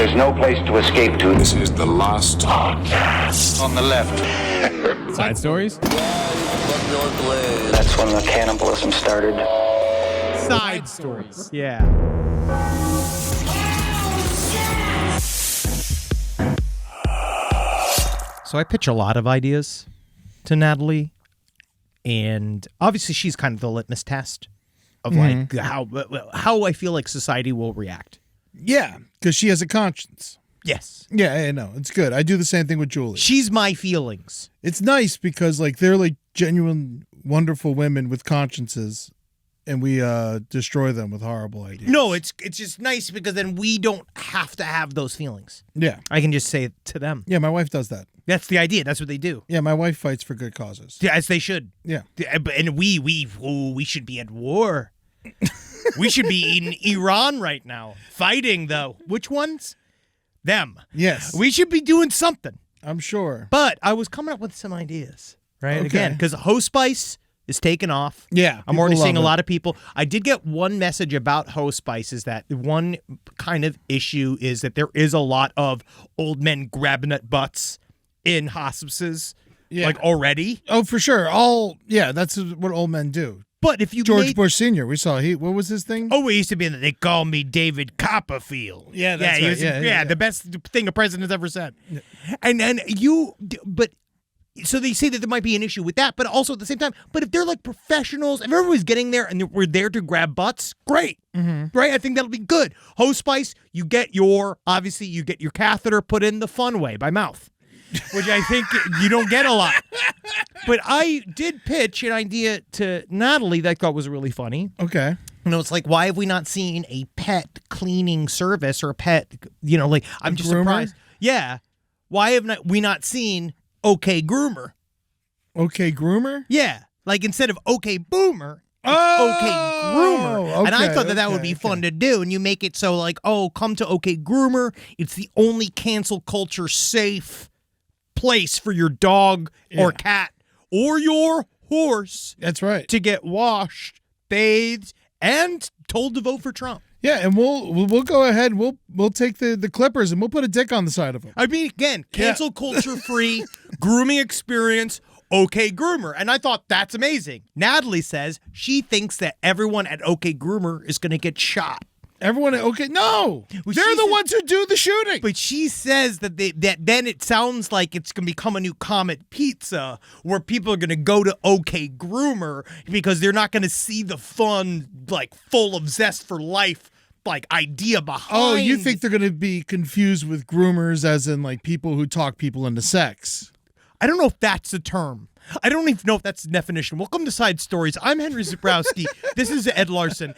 There's no place to escape to. This is the last podcast. On the left. Side stories? That's when the cannibalism started. Side stories. Yeah. So I pitch a lot of ideas to Natalie, and obviously she's kind of the litmus test of like how I feel like society will react. Yeah, because she has a conscience. Yes. Yeah, I know. It's good. I do the same thing with Julie. She's my feelings. It's nice because like they're like genuine, wonderful women with consciences, and we destroy them with horrible ideas. No, it's just nice because then we don't have to have those feelings. Yeah. I can just say it to them. Yeah, my wife does that. That's the idea. That's what they do. Yeah, my wife fights for good causes. Yeah, as they should. Yeah. And we should be at war. We should be in Iran right now, fighting though. Which ones? Them. Yes. We should be doing something. I'm sure. But I was coming up with some ideas, right? Okay. Again, because Hospice is taking off. Yeah. I'm already seeing a love lot of people. I did get one message about Hospice is that one kind of issue is that there is a lot of old men grabbing at butts in hospices, like already. Oh, for sure. That's what old men do. But if you George Bush Sr., we saw what was his thing? Oh, he used to be in the, they call me David Copperfield. Yeah, that's he right. was, Yeah. the best thing a president's ever said. Yeah. So they say that there might be an issue with that, but also at the same time, but if they're like professionals, if everybody's getting there and we're there to grab butts, great, right? I think that'll be good. Hospice, you get your catheter put in the fun way by mouth, which I think you don't get a lot. But I did pitch an idea to Natalie that I thought was really funny. Okay. It's like, why have we not seen a pet cleaning service or a pet, I'm just groomer? surprised. Yeah. Why have we not seen OK Groomer? Okay, groomer? Yeah. Like instead of OK Boomer, it's OK Groomer. And I thought that would be fun to do. And you make it so like, come to OK Groomer. It's the only cancel culture safe place for your dog or cat or your horse. That's right. To get washed, bathed, and told to vote for Trump. Yeah, and we'll go ahead. We'll take the clippers and we'll put a dick on the side of them. I mean, again, cancel culture free grooming experience. OK Groomer. And I thought that's amazing. Natalie says she thinks that everyone at OK Groomer is going to get shot. Everyone at OK? No, Well, they're the said, ones who do the shooting. But she says that that then it sounds like it's going to become a new Comet Pizza where people are going to go to OK Groomer because they're not going to see the fun, like full of zest for life, like idea behind. Oh, you think they're going to be confused with groomers as in like people who talk people into sex? I don't know if that's a term. I don't even know if that's the definition. Welcome to Side Stories. I'm Henry Zabrowski. This is Ed Larson.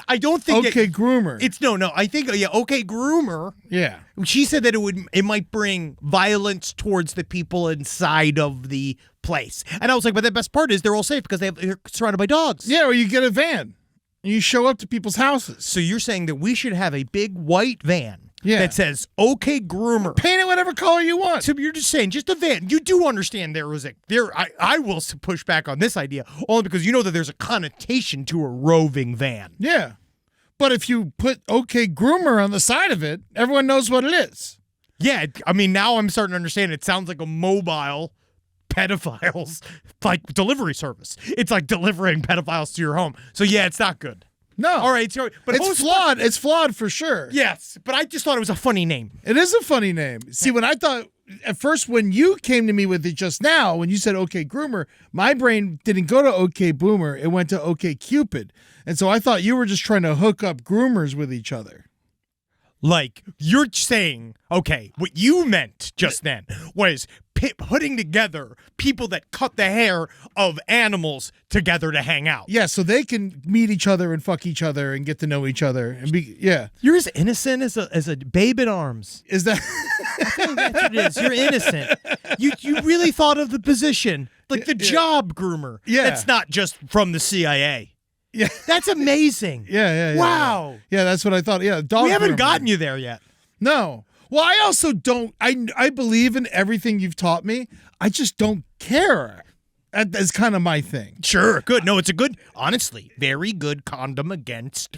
I don't think OK Groomer. It's no. I think OK Groomer. Yeah. She said that it might bring violence towards the people inside of the place. And I was like, but the best part is they're all safe because they're surrounded by dogs. Yeah, or you get a van and you show up to people's houses. So you're saying that we should have a big white van that says OK Groomer. Paint it whatever color you want. So you're just saying, just a van. You do understand I will push back on this idea only because you know that there's a connotation to a roving van. Yeah. But if you put OK Groomer on the side of it, everyone knows what it is. Yeah, I mean, now I'm starting to understand. It sounds like a mobile pedophiles like delivery service. It's like delivering pedophiles to your home. So yeah, it's not good. No. All right, so but it's flawed. It's flawed for sure. Yes, but I just thought it was a funny name. It is a funny name. See, when I thought at first when you came to me with it just now, when you said OK Groomer, my brain didn't go to OK Boomer. It went to OK Cupid. And so I thought you were just trying to hook up groomers with each other. Like, you're saying, okay, what you meant just then was putting together people that cut the hair of animals together to hang out. Yeah, so they can meet each other and fuck each other and get to know each other and be, yeah. You're as innocent as a babe in arms. Is that? I think that's what it is. You're innocent. You really thought of the position, like the job groomer. Yeah. That's not just from the CIA. Yeah. That's amazing. Yeah. Wow. Yeah, that's what I thought. Yeah, dog We haven't groomer. gotten you there yet. No. Well, I also don't, I believe in everything you've taught me. I just don't care That's kind of my thing. Sure, good. No, it's a good, honestly, very good condom against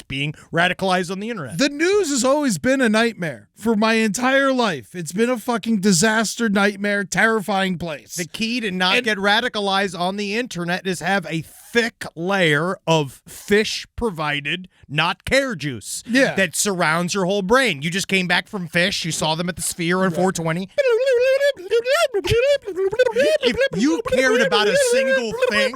being radicalized on the internet. The news has always been a nightmare for my entire life. It's been a fucking disaster, nightmare, terrifying place. The key to not get radicalized on the internet is have a thick layer of Phish-provided not care juice that surrounds your whole brain. You just came back from Phish. You saw them at the Sphere on 420. If you cared about a single thing,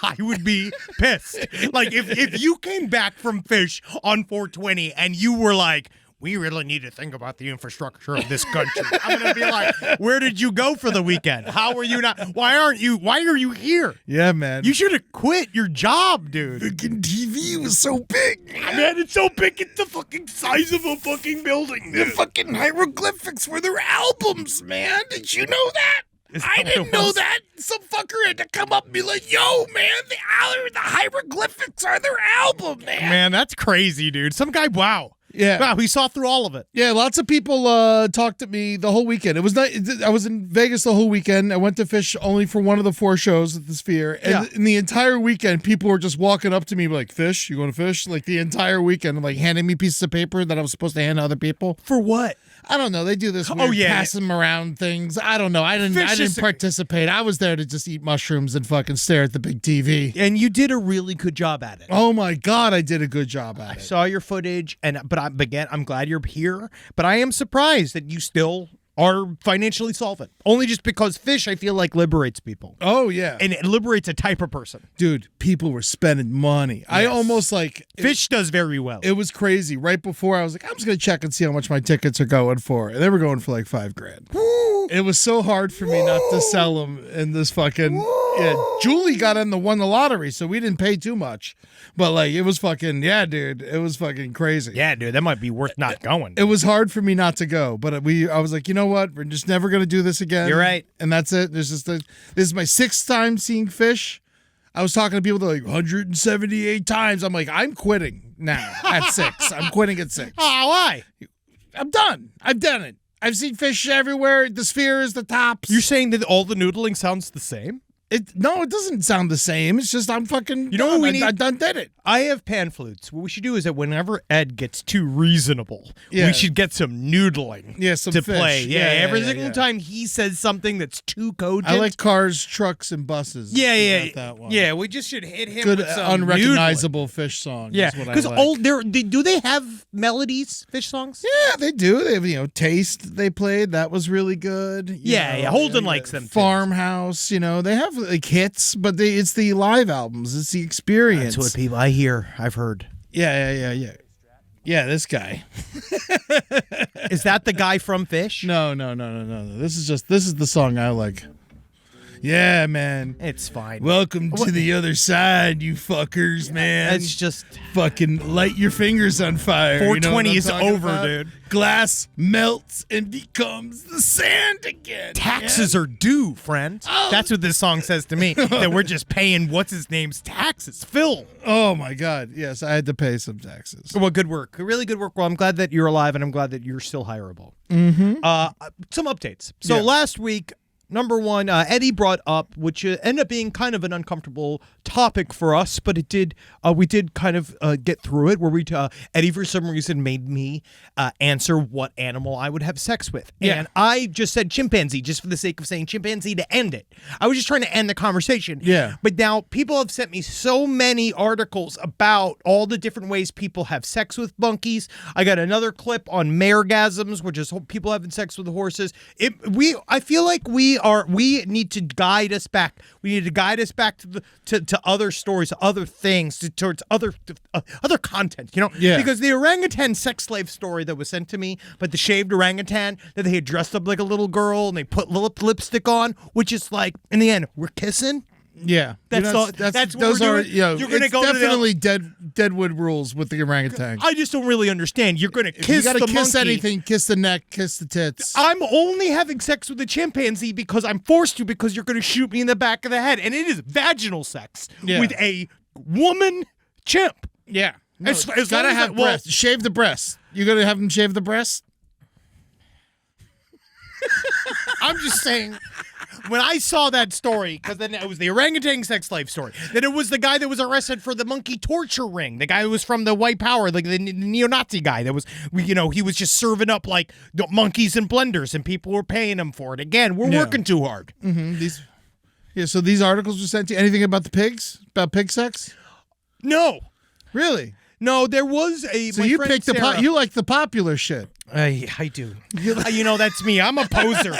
I would be pissed. Like, if you came back from Phish on 420 and you were like, we really need to think about the infrastructure of this country. I'm going to be like, where did you go for the weekend? How are you not? Why are you here? Yeah, man. You should have quit your job, dude. Fucking TV was so big. Man, it's so big, it's the fucking size of a fucking building, dude. The fucking hieroglyphics were their albums, man. Did you know that? I didn't know that. Some fucker had to come up and be like, yo, man, the hieroglyphics are their album, man. Man, that's crazy, dude. Some guy, wow. Yeah. Wow, he saw through all of it. Yeah, lots of people talked to me the whole weekend. It was not. I was in Vegas the whole weekend. I went to Phish only for one of the 4 shows at the Sphere. And in the entire weekend, people were just walking up to me like, Phish? You going to Phish? Like the entire weekend, like handing me pieces of paper that I was supposed to hand to other people. For what? I don't know. They do this weird pass them around things. I don't know. I didn't participate. I was there to just eat mushrooms and fucking stare at the big TV. And you did a really good job at it. Oh my God, I did a good job at it. I saw your footage, but I'm glad you're here. But I am surprised that you still are financially solvent. Only just because Phish, I feel like, liberates people. Oh, yeah. And it liberates a type of person. Dude, people were spending money. Yes. I almost like... Phish does very well. It was crazy. Right before, I was like, I'm just going to check and see how much my tickets are going for. And they were going for like $5,000. Woo! It was so hard for me not to sell them in this fucking... Woo! Yeah, Julie got in won the lottery, so we didn't pay too much. But like, it was fucking... Yeah, dude. It was fucking crazy. Yeah, dude. That might be worth not going. It was hard for me not to go. But I was like, you know what? We're just never going to do this again. You're right. And that's it. This is my 6th time seeing Phish. I was talking to people that are like 178 times. I'm like, I'm quitting now at 6. I'm quitting at 6. Oh, why? I'm done. I've done it. I've seen Phish everywhere. The Sphere is the tops. You're saying that all the noodling sounds the same? No, it doesn't sound the same. It's just I'm fucking. You know what we need? I done did it. I have pan flutes. What we should do is that whenever Ed gets too reasonable, we should get some noodling some to Phish. play. Yeah, every single time he says something that's too cogent. I like cars, trucks, and buses. Yeah. That one. Yeah, we just should hit him Good, with some unrecognizable noodling. Phish song. Yeah, because do they have melodies, Phish songs? Yeah, they do. They have Taste. They played that was really good. Yeah. Holden likes them. Farmhouse. They have like hits. But it's the live albums. It's the experience. That's what people I hear. I've heard. Yeah. Yeah, this guy. Is that the guy from Phish? No. This is the song I like. Yeah, man. It's fine. Welcome to the other side, you fuckers, man. It's just fucking light your fingers on fire. 420 is over, dude. Glass melts and becomes the sand again. Taxes are due, friend. Oh. That's what this song says to me. That we're just paying what's his name's taxes. Phil. Oh my God. Yes, I had to pay some taxes. Well, good work. Really good work. Well, I'm glad that you're alive and I'm glad that you're still hireable. Mm-hmm. Some updates. So last week, number one, Eddie brought up, which ended up being kind of an uncomfortable topic for us, but it did. We did kind of get through it. Where Eddie, for some reason, made me answer what animal I would have sex with, and I just said chimpanzee, just for the sake of saying chimpanzee to end it. I was just trying to end the conversation. Yeah. But now people have sent me so many articles about all the different ways people have sex with monkeys. I got another clip on maregasms, which is people having sex with horses. I feel like we need to guide us back. We need to guide us back to other stories, other things, towards other content, Yeah. Because the orangutan sex slave story that was sent to me, but the shaved orangutan that they had dressed up like a little girl and they put lipstick on, which is like, in the end, we're kissing. Yeah, that's what those we're are doing. You're gonna go definitely Deadwood rules with the orangutan. I just don't really understand. You're gonna kiss you gotta the kiss monkey. anything, kiss the neck, kiss the tits. I'm only having sex with a chimpanzee because I'm forced to, because you're gonna shoot me in the back of the head, and it is vaginal sex with a woman chimp. Yeah, As gotta have breasts. Shave the breasts. You gotta have them shave the breasts. I'm just saying. When I saw that story, because then it was the orangutan sex slave story, then it was the guy that was arrested for the monkey torture ring, the guy who was from the white power, like the neo-Nazi guy that was, he was just serving up like the monkeys and blenders, and people were paying him for it. Again, we're working too hard. Mm-hmm. So these articles were sent to you. Anything about the pigs? About pig sex? No. Really? No, there was a. So my you friend picked Sarah, you like the popular shit. I do. That's me. I'm a poser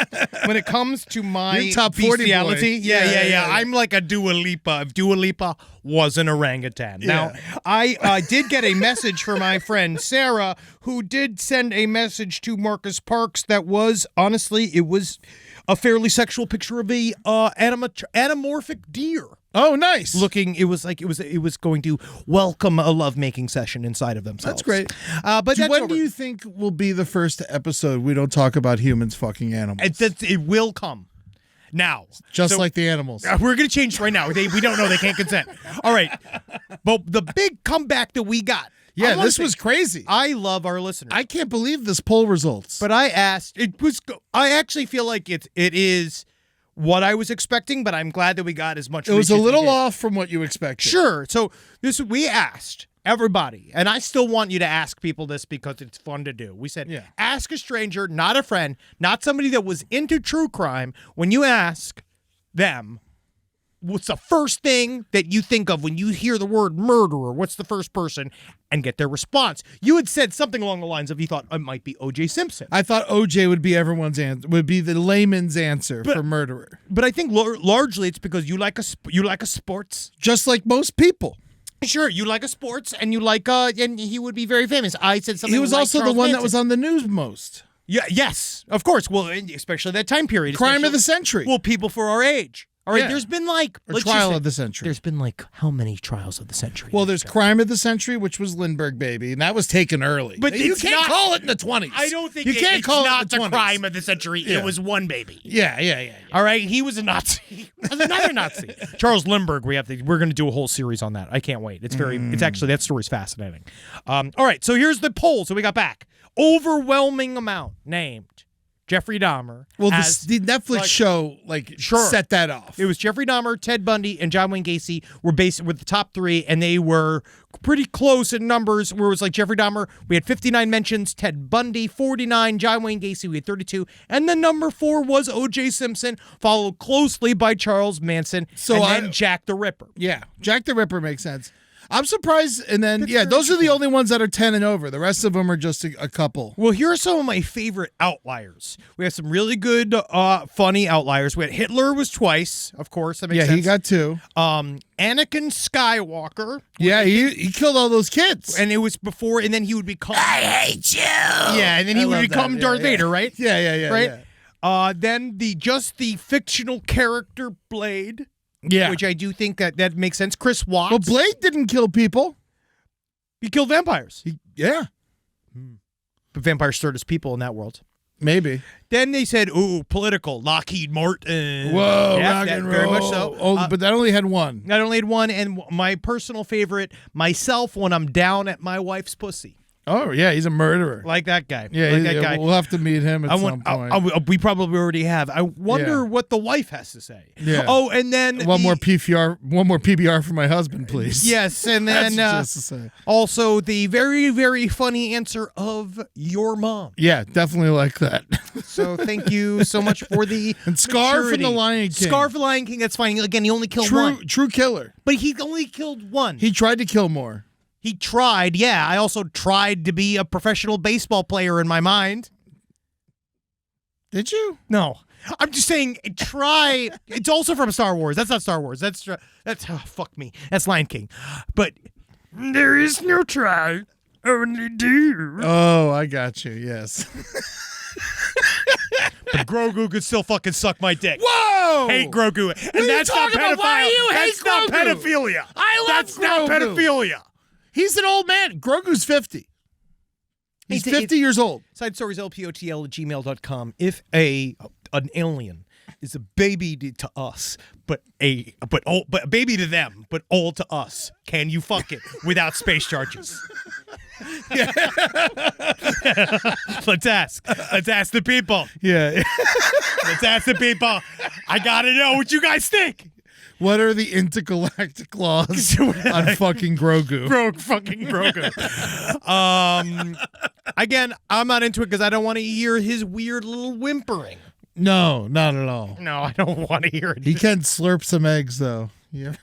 when it comes to my You're top 40 bestiality. boy. Yeah. I'm like a Dua Lipa. If Dua Lipa was an orangutan. Now, I did get a message from my friend Sarah, who did send a message to Marcus Parks that was, honestly, it was a fairly sexual picture of a anamorphic deer. Oh, nice. It was going to welcome a lovemaking session inside of themselves. That's great. But when do you think will be the first episode we don't talk about humans fucking animals? It will come. Now. Just like the animals. We're going to change right now. We don't know. They can't consent. All right. But the big comeback that we got. Yeah, this was crazy. I love our listeners. I can't believe this poll results. But I actually feel like it is what I was expecting, but I'm glad that we got as much. It was a little off from what you expected. Sure. So we asked everybody, and I still want you to ask people this because it's fun to do. We said, ask a stranger, not a friend, not somebody that was into true crime. When you ask them, what's the first thing that you think of when you hear the word murderer? What's the first person? And get their response. You had said something along the lines of you thought it might be O.J. Simpson. I thought O.J. would be everyone's answer, would be the layman's answer for murderer. But I think largely it's because you like a sports, just like most people. Sure, you like a sports, and you like and he would be very famous. I said something. He was like also Charles the one Manson. that was on the news most. Yeah. Yes. Of course. Well, especially that time period. Crime of the century. Well, people for our age. All right, there's been trial of the century. There's been how many trials of the century? Well, there's crime of the century, which was Lindbergh Baby, and that was taken early. But you can't call it in the 20s. I don't think it's not the the crime of the century. Yeah. It was one baby. Yeah. All right, he was a Nazi. He was another Nazi. Charles Lindbergh. We're going to do a whole series on that. I can't wait. It's actually that story's fascinating. All right, so here's the poll. So we got back overwhelming amount named Jeffrey Dahmer. Well, the Netflix show set that off. It was Jeffrey Dahmer, Ted Bundy, and John Wayne Gacy were the top three, and they were pretty close in numbers. Where it was like Jeffrey Dahmer, we had 59 mentions, Ted Bundy 49, John Wayne Gacy we had 32, and then number 4 was O.J. Simpson, followed closely by Charles Manson, and then Jack the Ripper. Yeah, Jack the Ripper makes sense. I'm surprised, and then, those are the only ones that are 10 and over. The rest of them are just a couple. Well, here are some of my favorite outliers. We have some really good, funny outliers. We had Hitler was twice, of course. That makes sense. He got 2. Anakin Skywalker. Yeah, he killed all those kids. And it was before, and then he would become... I hate you! Yeah, and then he would become Darth Vader, right? Yeah. Right? Then the fictional character Blade. Yeah. Which I do think that makes sense. Chris Watts. Well, Blade didn't kill people. He killed vampires. Yeah. But vampires stirred as people in that world. Maybe. Then they said, ooh, political. Lockheed Martin. Whoa, rock and roll. Very much so. But that only had one. That only had one. And my personal favorite, myself, when I'm down at my wife's pussy. Oh, yeah, he's a murderer. Like that guy. Yeah, like that guy. We'll have to meet him at some point. We probably already have. I wonder what the wife has to say. Yeah. Oh, and then one more PBR for my husband, please. Yes, and then just to say. Also the very, very funny answer of your mom. Yeah, definitely like that. So thank you so much for the and Scar maturity. from the Lion King. Scar from the Lion King. That's fine. Again, he only killed one. True killer. But he only killed one. He tried to kill more. He tried, yeah. I also tried to be a professional baseball player in my mind. Did you? No. I'm just saying, try. It's also from Star Wars. That's not Star Wars. That's fuck me. That's Lion King. But there is no try, only do. Oh, I got you. Yes. But Grogu could still fucking suck my dick. Whoa! Hate Grogu. And that's not pedophilia. Why do you hate That's not Grogu? pedophilia. I love That's Grogu. not pedophilia. He's an old man. Grogu's 50. He's 50 years old. Side stories, lpotl@gmail.com. If an alien is a baby to us, but a baby to them, but old to us, can you fuck it without space charges? Let's ask. Let's ask the people. Yeah. Let's ask the people. I gotta know what you guys think. What are the intergalactic laws on fucking Grogu? Fucking Grogu. Again, I'm not into it because I don't want to hear his weird little whimpering. No, not at all. No, I don't want to hear it. He can slurp some eggs, though. Yeah.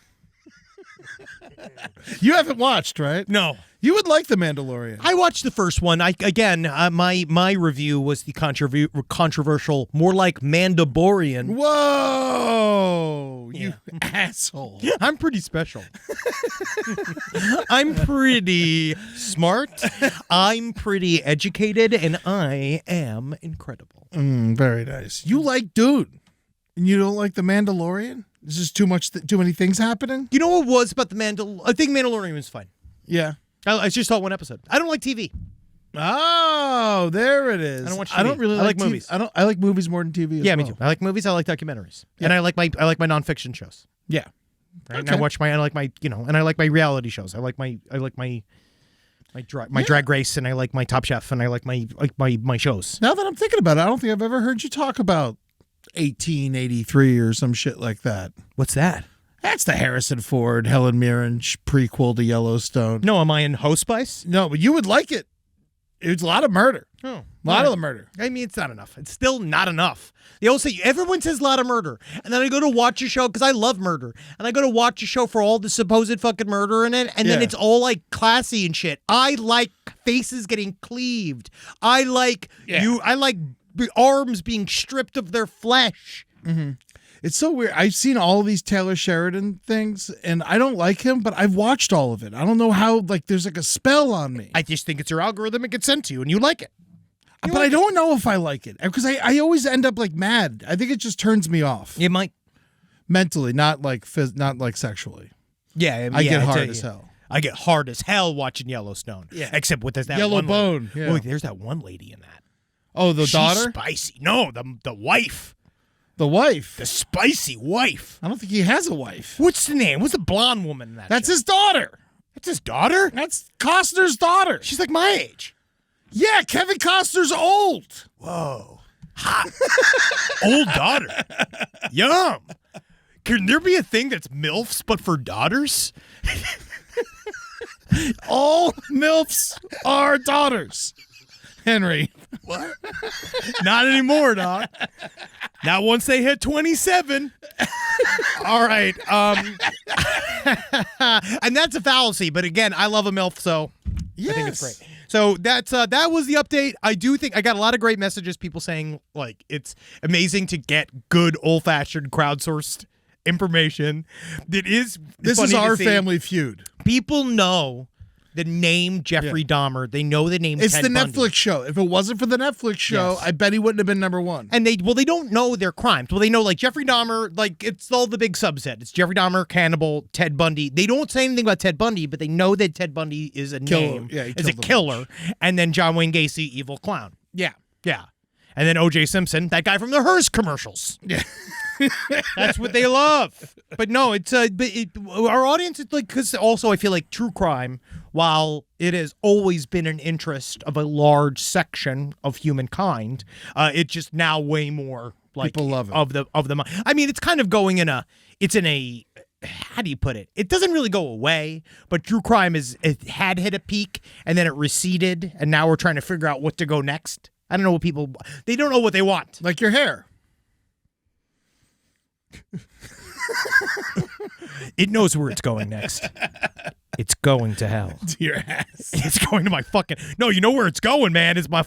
You haven't watched, right? No. You would like The Mandalorian. I watched the first one. My review was the controversial, more like Mandaborian. Whoa, you asshole. I'm pretty special. I'm pretty smart. I'm pretty educated, and I am incredible. Very nice. You like Dune, and you don't like The Mandalorian? There's just too many things happening? You know what was about the I think Mandalorian was fine. Yeah. I just saw one episode. I don't like TV. Oh, there it is. I don't watch TV. I don't really like movies. I like movies more than TV. Yeah, as me well. too. I like movies. I like documentaries, Yeah. and I like my nonfiction shows. Yeah. Right? Okay. And I like my reality shows. I like my Drag Race, and I like my Top Chef, and I like my shows. Now that I'm thinking about it, I don't think I've ever heard you talk about 1883 or some shit like that. What's that? That's the Harrison Ford, Helen Mirren prequel to Yellowstone. No, am I in Hospice? No, but you would like it. It's a lot of murder. Oh, A lot of the murder. I mean, it's not enough. It's still not enough. They always say, everyone says a lot of murder. And then I go to watch a show, because I love murder. And I go to watch a show for all the supposed fucking murder in it. And then Yeah. it's all like classy and shit. I like faces getting cleaved. I like the arms being stripped of their flesh. It's so weird. I've seen all these Taylor Sheridan things, and I don't like him, but I've watched all of it. I don't know how, there's a spell on me. I just think it's your algorithm. It gets sent to you, and you like it. But I don't know if I like it, because I always end up mad. I think it just turns me off. It might. Mentally, not sexually. Yeah, I get hard as hell. I get hard as hell watching Yellowstone. Yeah. Except with that Yellow one Bone. lady. Yeah. Oh, there's that one lady in that. Oh, the She's daughter? spicy. No, the wife. The wife? The spicy wife. I don't think he has a wife. What's the name? What's the blonde woman in that That's show? his daughter. That's his daughter? That's Costner's daughter. She's like my age. Yeah, Kevin Costner's old. Whoa. Hot. Old daughter. Yum. Can there be a thing that's MILFs but for daughters? All MILFs are daughters. Henry. What? Not anymore, dog. Not once they hit 27. All right. And that's a fallacy, but again, I love a MILF, so I think it's great. So that was the update. I do think I got a lot of great messages, people saying it's amazing to get good old-fashioned crowdsourced information. This is our Family Feud. People know the name Jeffrey Dahmer. They know the name It's Ted the Bundy. Netflix show. If it wasn't for the Netflix show, Yes. I bet he wouldn't have been number one. And they don't know their crimes. Well, they know Jeffrey Dahmer, it's all the big subset. It's Jeffrey Dahmer, Cannibal, Ted Bundy. They don't say anything about Ted Bundy, but they know that Ted Bundy is a name, Yeah, he is a killed a killer. And then John Wayne Gacy, evil clown. Yeah. Yeah. And then O.J. Simpson, that guy from the Hearst commercials. Yeah. That's what they love. But no, our audience is because also I feel like true crime, while it has always been an interest of a large section of humankind, it's just now way more People love it. of the. I mean, it's kind of going in a. How do you put it? It doesn't really go away, but true crime it had hit a peak and then it receded, and now we're trying to figure out what to go next. I don't know what they don't know what they want. Like your hair. It knows where it's going next. It's going to hell. To your ass. It's going to my fucking... No, you know where it's going, man. It's my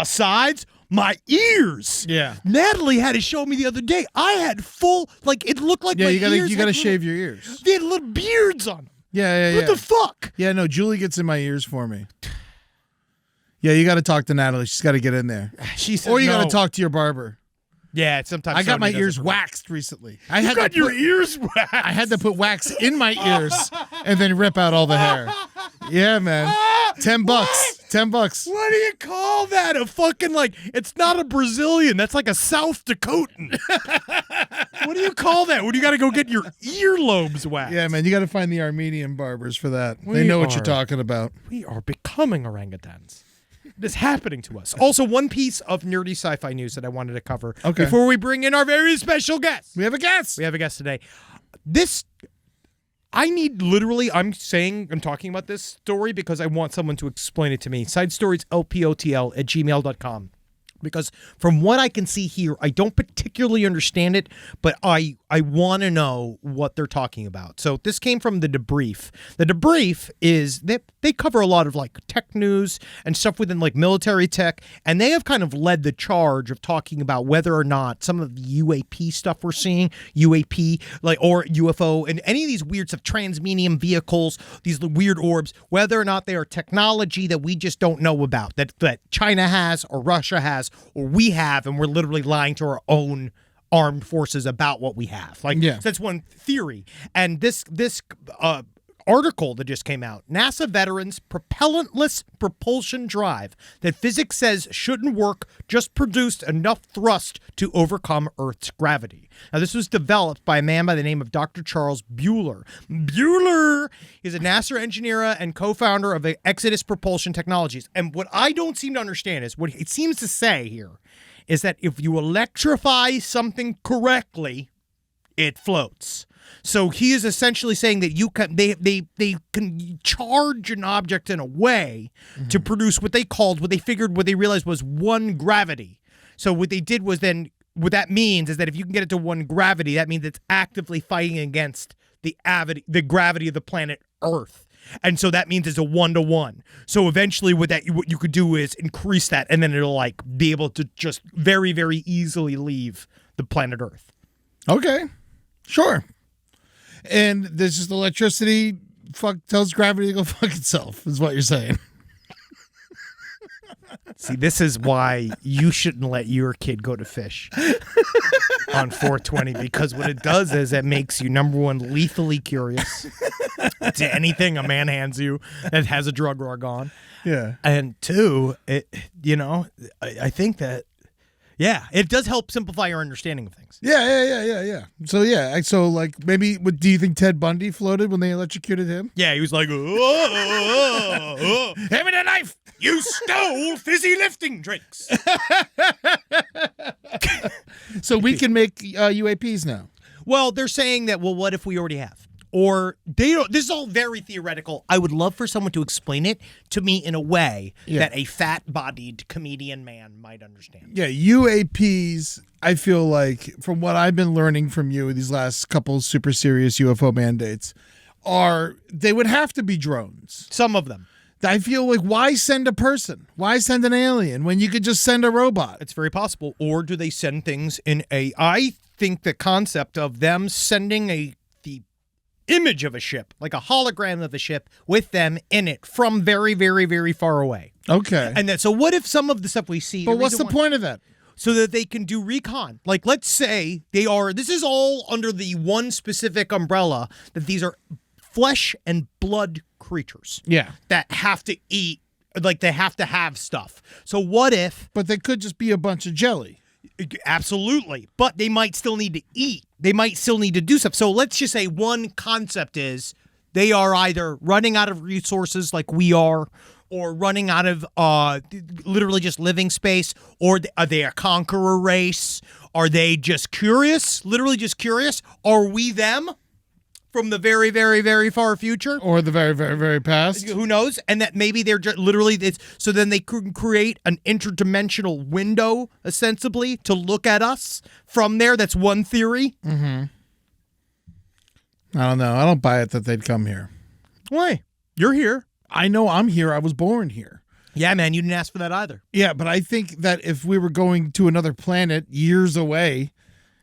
sides, my ears. Yeah. Natalie had to show me the other day. I had full... it looked like my ears you gotta had shave your ears. They had little beards on them. Yeah. What the fuck? Yeah, no, Julie gets in my ears for me. Yeah, you got to talk to Natalie. She's got to get in there. She said Or you no. got to talk to your barber. Yeah, sometimes I got my somebody does ears it for me. waxed recently. You got your ears waxed. I had to put wax in my ears and then rip out all the hair. Yeah, man. $10. $10. What do you call that? A fucking it's not a Brazilian. That's like a South Dakotan. What do you call that? When you got to go get your earlobes waxed? Yeah, man. You got to find the Armenian barbers for that. We They know what you're are. talking about. We are becoming orangutans. is happening to us. Also, one piece of nerdy sci-fi news that I wanted to cover Okay. before we bring in our very special guest. We have a guest. We have a guest today. I'm talking about this story because I want someone to explain it to me. sidestorieslpotl@gmail.com. Because from what I can see here, I don't particularly understand it, but I want to know what they're talking about. So this came from the debrief. The debrief is they cover a lot of like tech news and stuff within like military tech, and they have kind of led the charge of talking about whether or not some of the UAP stuff we're seeing, UAP like or UFO and any of these weird stuff, transmedium vehicles, these weird orbs, whether or not they are technology that we just don't know about, that China has or Russia has or we have, and we're literally lying to our own armed forces about what we have. Like, Yeah. so that's one theory. And this article that just came out, NASA veterans propellantless propulsion drive that physics says shouldn't work just produced enough thrust to overcome Earth's gravity. Now, this was developed by a man by the name of Dr. Charles Bueller. Bueller is a NASA engineer and co-founder of Exodus Propulsion Technologies. And what I don't seem to understand is what it seems to say here is that if you electrify something correctly, it floats. So he is essentially saying that they can charge an object in a way to produce what they realized was one gravity. So what they did was then what that means is that if you can get it to one gravity, that means it's actively fighting against the gravity of the planet Earth. And so that means it's a 1-to-1. So eventually what you could do is increase that, and then it'll like be able to just very, very easily leave the planet Earth. Okay. Sure. And this is electricity tells gravity to go fuck itself, is what you're saying. See, this is why you shouldn't let your kid go to Phish on 420, because what it does is it makes you, number one, lethally curious to anything a man hands you that has a drug rug on. Yeah. And two, I think that, yeah, it does help simplify your understanding of things. Yeah. So like maybe, do you think Ted Bundy floated when they electrocuted him? Yeah, he was like, oh, Hand me the knife! you stole fizzy lifting drinks. So we can make UAPs now. Well, they're saying that, well, what if we already have? Or they don't. This is all very theoretical. I would love for someone to explain it to me in a way that a fat-bodied comedian man might understand. Yeah, UAPs, I feel like, from what I've been learning from you these last couple super serious UFO mandates, they would have to be drones. Some of them. I feel like, why send a person? Why send an alien when you could just send a robot? It's very possible. Or do they send things in I think the concept of them sending the image of a ship, like a hologram of a ship with them in it from very, very, very far away. Okay. And so what if some of the stuff we see... But what's the point of that? So that they can do recon. Like, let's say this is all under the one specific umbrella that these are flesh and blood creatures. Yeah. That have to eat, like they have to have stuff. So what if... But they could just be a bunch of jelly. Absolutely. But they might still need to eat. They might still need to do stuff. So let's just say one concept is they are either running out of resources like we are, or running out of literally just living space, or are they a conqueror race? Are they just curious? Literally just curious? Are we them? From the very, very, very far future, or the very, very, very past. Who knows? And that maybe they're just literally so then they can create an interdimensional window, ostensibly, to look at us from there. That's one theory. Mm-hmm. I don't know. I don't buy it that they'd come here. Why? You're here. I know I'm here. I was born here. Yeah, man. You didn't ask for that either. Yeah, but I think that if we were going to another planet years away,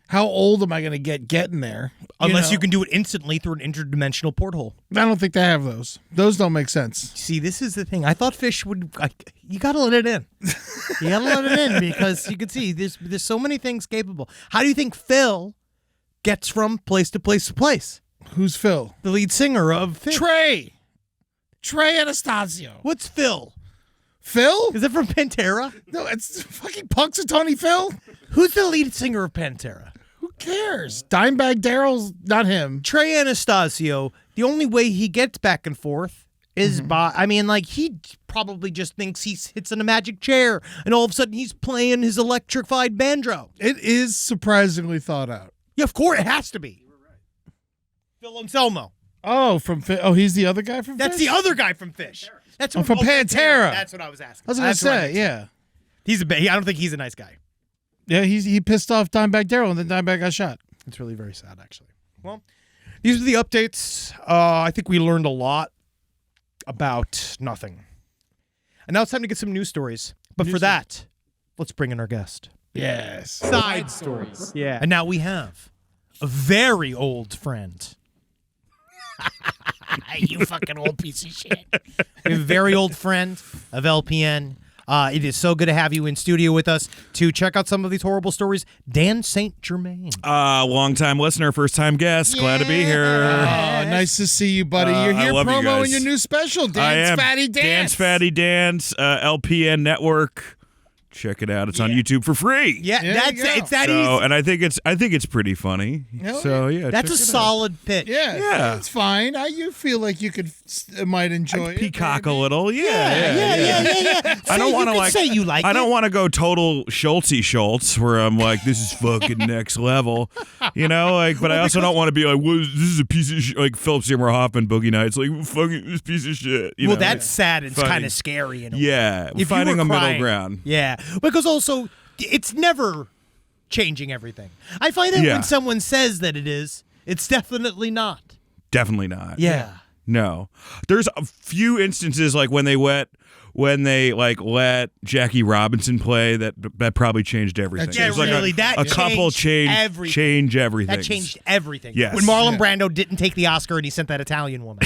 how old am I going to getting there? Unless you can do it instantly through an interdimensional porthole. I don't think they have those. Those don't make sense. See, this is the thing. I thought Phish would... you got to let it in. You got to let it in because you can see there's so many things capable. How do you think Phil gets from place to place to place? Who's Phil? The lead singer of Phish. Trey Anastasio. What's Phil? Phil? Is it from Pantera? No, it's fucking Punxsutawney Phil. Who's the lead singer of Pantera? Who cares? Dimebag Darrell's not him. Trey Anastasio, the only way he gets back and forth his body. I mean, like, he probably just thinks he sits in a magic chair and all of a sudden he's playing his electrified banjo. It is surprisingly thought out. Yeah, of course, it has to be. Phil Anselmo. Oh, he's the other guy from That's Phish? the other guy from Phish. That's from Pantera. That's what I was asking. I was going to say, yeah. He's I don't think he's a nice guy. Yeah, he pissed off Dimebag Darrell and then Dimebag got shot. It's really very sad, actually. Well, these are the updates. I think we learned a lot about nothing. And now it's time to get some news stories. But for that, let's bring in our guest. Yes. Side stories. Yeah. And now we have a very old friend. You fucking old piece of shit. We have a very old friend of LPN. It is so good to have you in studio with us to check out some of these horrible stories. Dan St. Germain. Long-time listener, first-time guest. Glad to be here. Oh, nice to see you, buddy. You're I here love you promoing guys. your new special, I Dance am. Fatty Dance. Dance Fatty Dance, LPN Network. Check it out. It's on YouTube for free. Yeah, There that's you go. it's that So, easy. and I think it's pretty funny. Hell So yeah, That's a check it out. solid pitch. Yeah, it's fine. You feel like you might enjoy it. Peacock a maybe. little. Yeah. Yeah. I don't want to say you like I it. don't want to go total Schultz where I'm like, this is fucking next level, But I also don't want to be like, well, this is a piece of shit. Like Philip Seymour Hoffman, Boogie Nights, like fucking this piece of shit. Well, that's sad. It's Funny. kind of scary in a way. Yeah, If you finding were a middle crying. ground. Yeah, because also it's never changing everything. I find that Yeah. when someone says that it is, it's definitely not. Definitely not. Yeah. No. There's a few instances like when they let Jackie Robinson play that probably changed everything. Yeah, It was really, that a couple changed everything. change everything. That changed everything. Yes. When Marlon Brando didn't take the Oscar and he sent that Italian woman.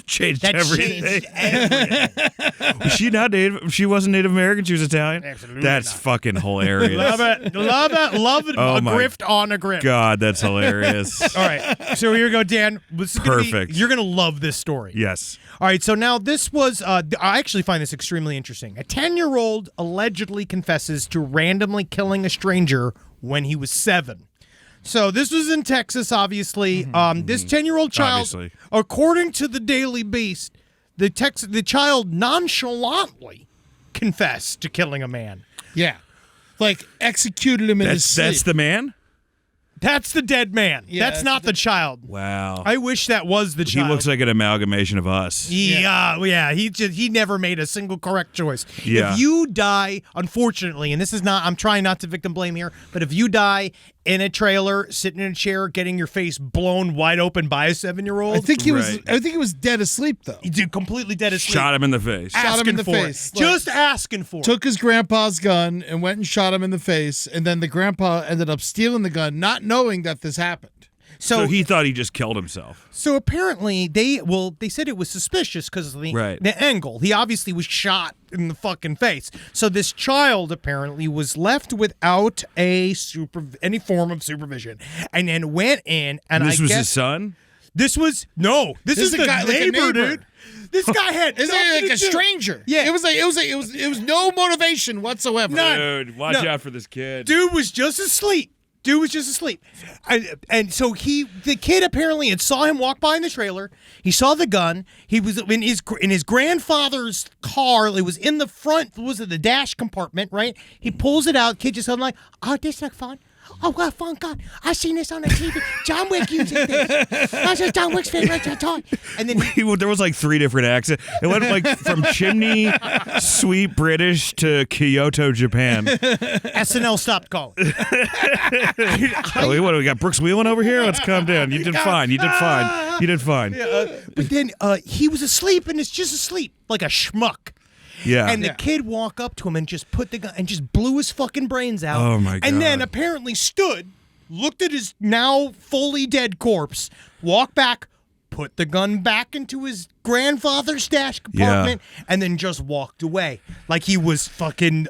Changed That everything. changed everything. Was she not Native? She wasn't Native American. She was Italian. Absolutely That's not. fucking hilarious. Love it. Love it. Oh a my grift on a grift. God, that's hilarious. All right. So here we go, Dan. This is gonna be- Perfect. you're going to love this story. Yes. All right, so now this was, I actually find this extremely interesting. A 10-year-old allegedly confesses to randomly killing a stranger when he was 7. So this was in Texas, obviously. This 10-year-old child, Obviously. according to the Daily Beast, the child nonchalantly confessed to killing a man. Yeah. Like executed him in his sleep. That's the man? That's the dead man. Yeah, that's not the child. Wow. I wish that was the He child. looks like an amalgamation of us. Yeah. He never made a single correct choice. Yeah. If you die, unfortunately, and this is not, I'm trying not to victim blame here, but if you die in a trailer, sitting in a chair, getting your face blown wide open by a 7-year-old, I think he was. Right. I think he was dead asleep though. you do completely dead asleep. Shot him in the face. Shot him Asking in the for face. it. Just asking for it. Took his grandpa's gun and went and shot him in the face, and then the grandpa ended up stealing the gun, not knowing that this happened. So he thought he just killed himself. So apparently they said it was suspicious because of Right. the angle. He obviously was shot in the fucking face. So this child apparently was left without any form of supervision, and then went in and This I was guess his son? this is a the guy- like a neighbor, neighbor. dude. This guy had Isn't nothing it like to a do. stranger? Yeah. It was no motivation whatsoever. None. Dude, watch out for this kid. Dude was just asleep. And so the kid apparently had saw him walk by in the trailer. He saw the gun. He was in his grandfather's car. It was in the front. Was it the dash compartment? Right. He pulls it out. Kid just like, oh, this looks fun. Oh, what a fun gun. I seen this on the TV. John Wick using this. That's just John Wick's favorite toy. And then There was like 3 different accents. It went like from chimney, sweet British to Kyoto, Japan. SNL stopped calling. Oh, what do we got? Brooks Wheelan over here? Let's calm down. You did fine. You did fine. But then he was asleep and it's just asleep like a schmuck. Yeah. And the kid walked up to him and just put the gun and just blew his fucking brains out. Oh, my And then God. apparently stood, looked at his now fully dead corpse, walked back, put the gun back into his grandfather's stash compartment, and then just walked away like he was fucking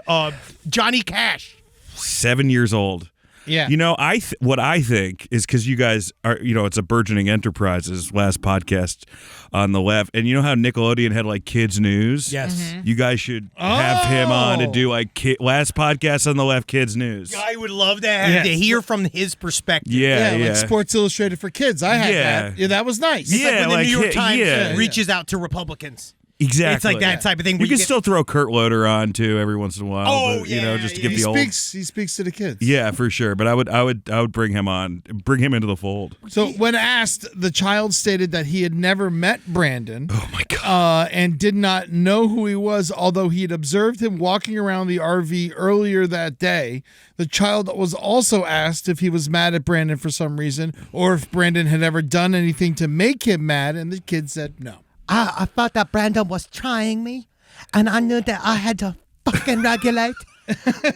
Johnny Cash. 7 years old. Yeah. You know, what I think is because you guys are, it's a burgeoning enterprises, last podcast on the left. And you know how Nickelodeon had like kids news? Yes. You guys should have him on to do like last podcast on the left kids news. I would love to have to hear from his perspective. Yeah, Yeah, like Sports Illustrated for kids. I had Yeah. that. Yeah, that was nice. It's like when the New York Times yeah. reaches out to Republicans. Exactly. It's like that type of thing. You where can get- still throw Kurt Loder on too every once in a while. Oh, but, you know, just to yeah, give He the old. speaks to the kids. Yeah, for sure. But I would bring him on, bring him into the fold. So when asked, the child stated that he had never met Brandon. Oh my god. And did not know who he was, although he had observed him walking around the RV earlier that day. The child was also asked if he was mad at Brandon for some reason, or if Brandon had ever done anything to make him mad, and the kid said no. I thought that Brandon was trying me, and I knew that I had to fucking regulate.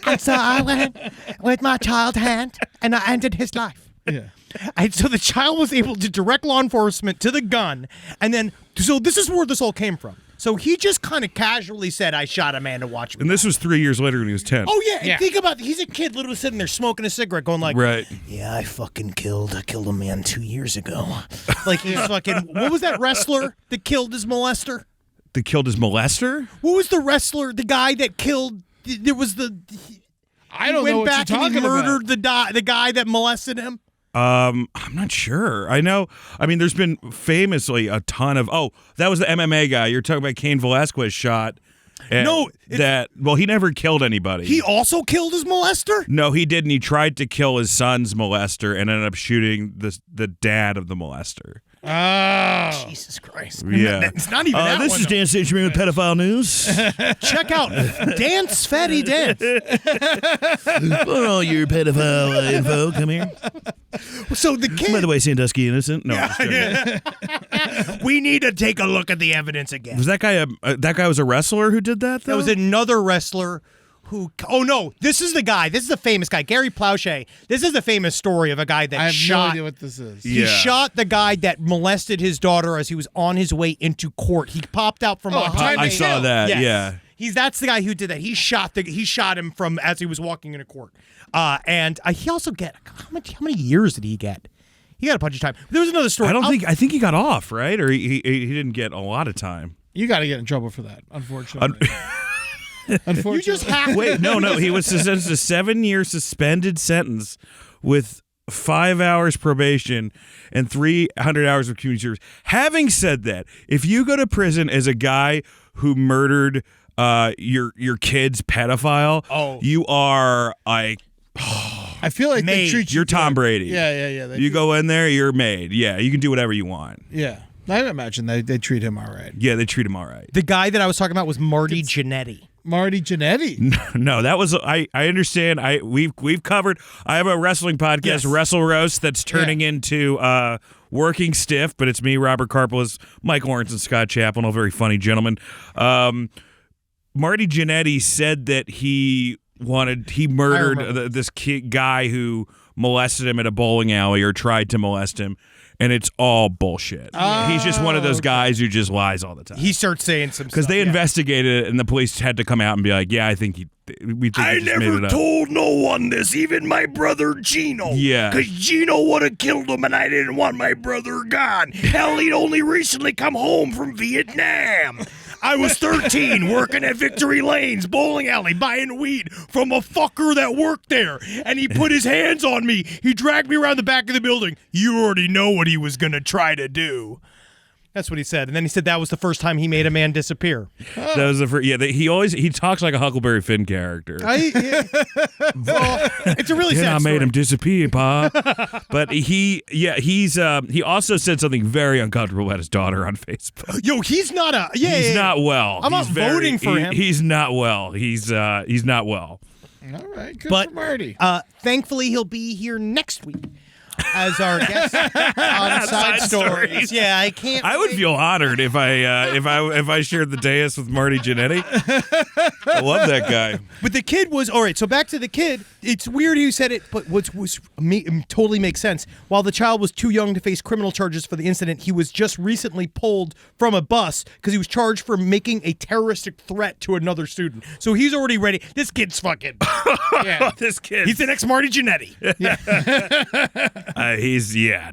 And so I went with my child hand, and I ended his life. Yeah. And so the child was able to direct law enforcement to the gun, and then, so this is where this all came from. So he just kind of casually said, I shot a man to watch me. And this was 3 years later when he was 10. Oh, yeah. And think about it. He's a kid literally sitting there smoking a cigarette going like, Right. yeah, I killed a man 2 years ago. Like he's fucking, what was that wrestler that killed his molester? They killed his molester? What was the wrestler, the guy that killed, there was I don't know what you're talking and he about. murdered the guy that molested him? I'm not sure. I know. I mean, there's been famously a ton of. Oh, that was the MMA guy. You're talking about Cain Velasquez shot. No, Well, he never killed anybody. He also killed his molester? No, he didn't. He tried to kill his son's molester and ended up shooting the dad of the molester. Oh. Jesus Christ. Yeah. It's not even that This one, is though. Dan Station with Pedophile News. Check out Dance Fatty Dance. For all your pedophile info, come here. So the kid. By the way, Sandusky innocent. No, I'm just joking. We need to take a look at the evidence again. Was that guy that guy was a wrestler who did that? Though? That was another wrestler who. Oh no, this is the guy. This is the famous guy, Gary Plauche. This is the famous story of a guy that I have shot. no idea what this is. He Yeah. shot the guy that molested his daughter as he was on his way into court. He popped out from behind. Time to I saw kill. that. Yes. Yeah. That's the guy who did that. He shot him from as he was walking into court. And he also get how many years did he get? He got a bunch of time. There was another story. I think he got off, right? Or he didn't get a lot of time. You got to get in trouble for that, unfortunately. Unfortunately. You just hacked. Wait, no, he was sentenced to 7-year suspended sentence with 5 hours probation and 300 hours of community service. Having said that, if you go to prison as a guy who murdered your kid's pedophile, you are like I feel like they Made. treat you you're Tom good. Brady. Yeah. You go in there, you're made. Yeah, you can do whatever you want. Yeah. I imagine they treat him all right. Yeah, they treat him all right. The guy that I was talking about was Marty Jannetty. Marty Jannetty. No, that was I understand. We've covered. I have a wrestling podcast, Yes. Wrestle Roast, that's turning into Working Stiff, but it's me, Robert Karpelis, Mike Lawrence, and Scott Chaplin, all very funny gentlemen. Marty Jannetty said that he murdered this guy who molested him at a bowling alley or tried to molest him. And it's all bullshit. He's just one of those guys who just lies all the time. He starts saying some Because stuff. they yeah. investigated it, and the police had to come out and be like, "Yeah, I think we think he just made it up." told no one this, even my brother Gino. Yeah. Because Gino would have killed him and I didn't want my brother gone. Hell, he'd only recently come home from Vietnam. I was 13 working at Victory Lane's bowling alley buying weed from a fucker that worked there. And he put his hands on me. He dragged me around the back of the building. You already know what he was going to try to do. That's what he said. And then he said that was the first time he made a man disappear. That was the first. Yeah, he talks like a Huckleberry Finn character. Well, it's a really Then sad I story. made him disappear, Pa. But he also said something very uncomfortable about his daughter on Facebook. Yo, he's not a... Yeah, He's yeah, not well. I'm not He's very- voting for him. He's not well. He's not well. All right. Good But for Marty. thankfully, he'll be here next week as our guest on Side Stories. Yeah, I can't. I would wait. feel honored if I shared the dais with Marty Jannetty. I love that guy. But the kid was all right. So back to the kid. It's weird you said it, but totally makes sense. While the child was too young to face criminal charges for the incident, he was just recently pulled from a bus because he was charged for making a terroristic threat to another student. So he's already ready. This kid's fucking. This kid. He's the next Marty Jannetty.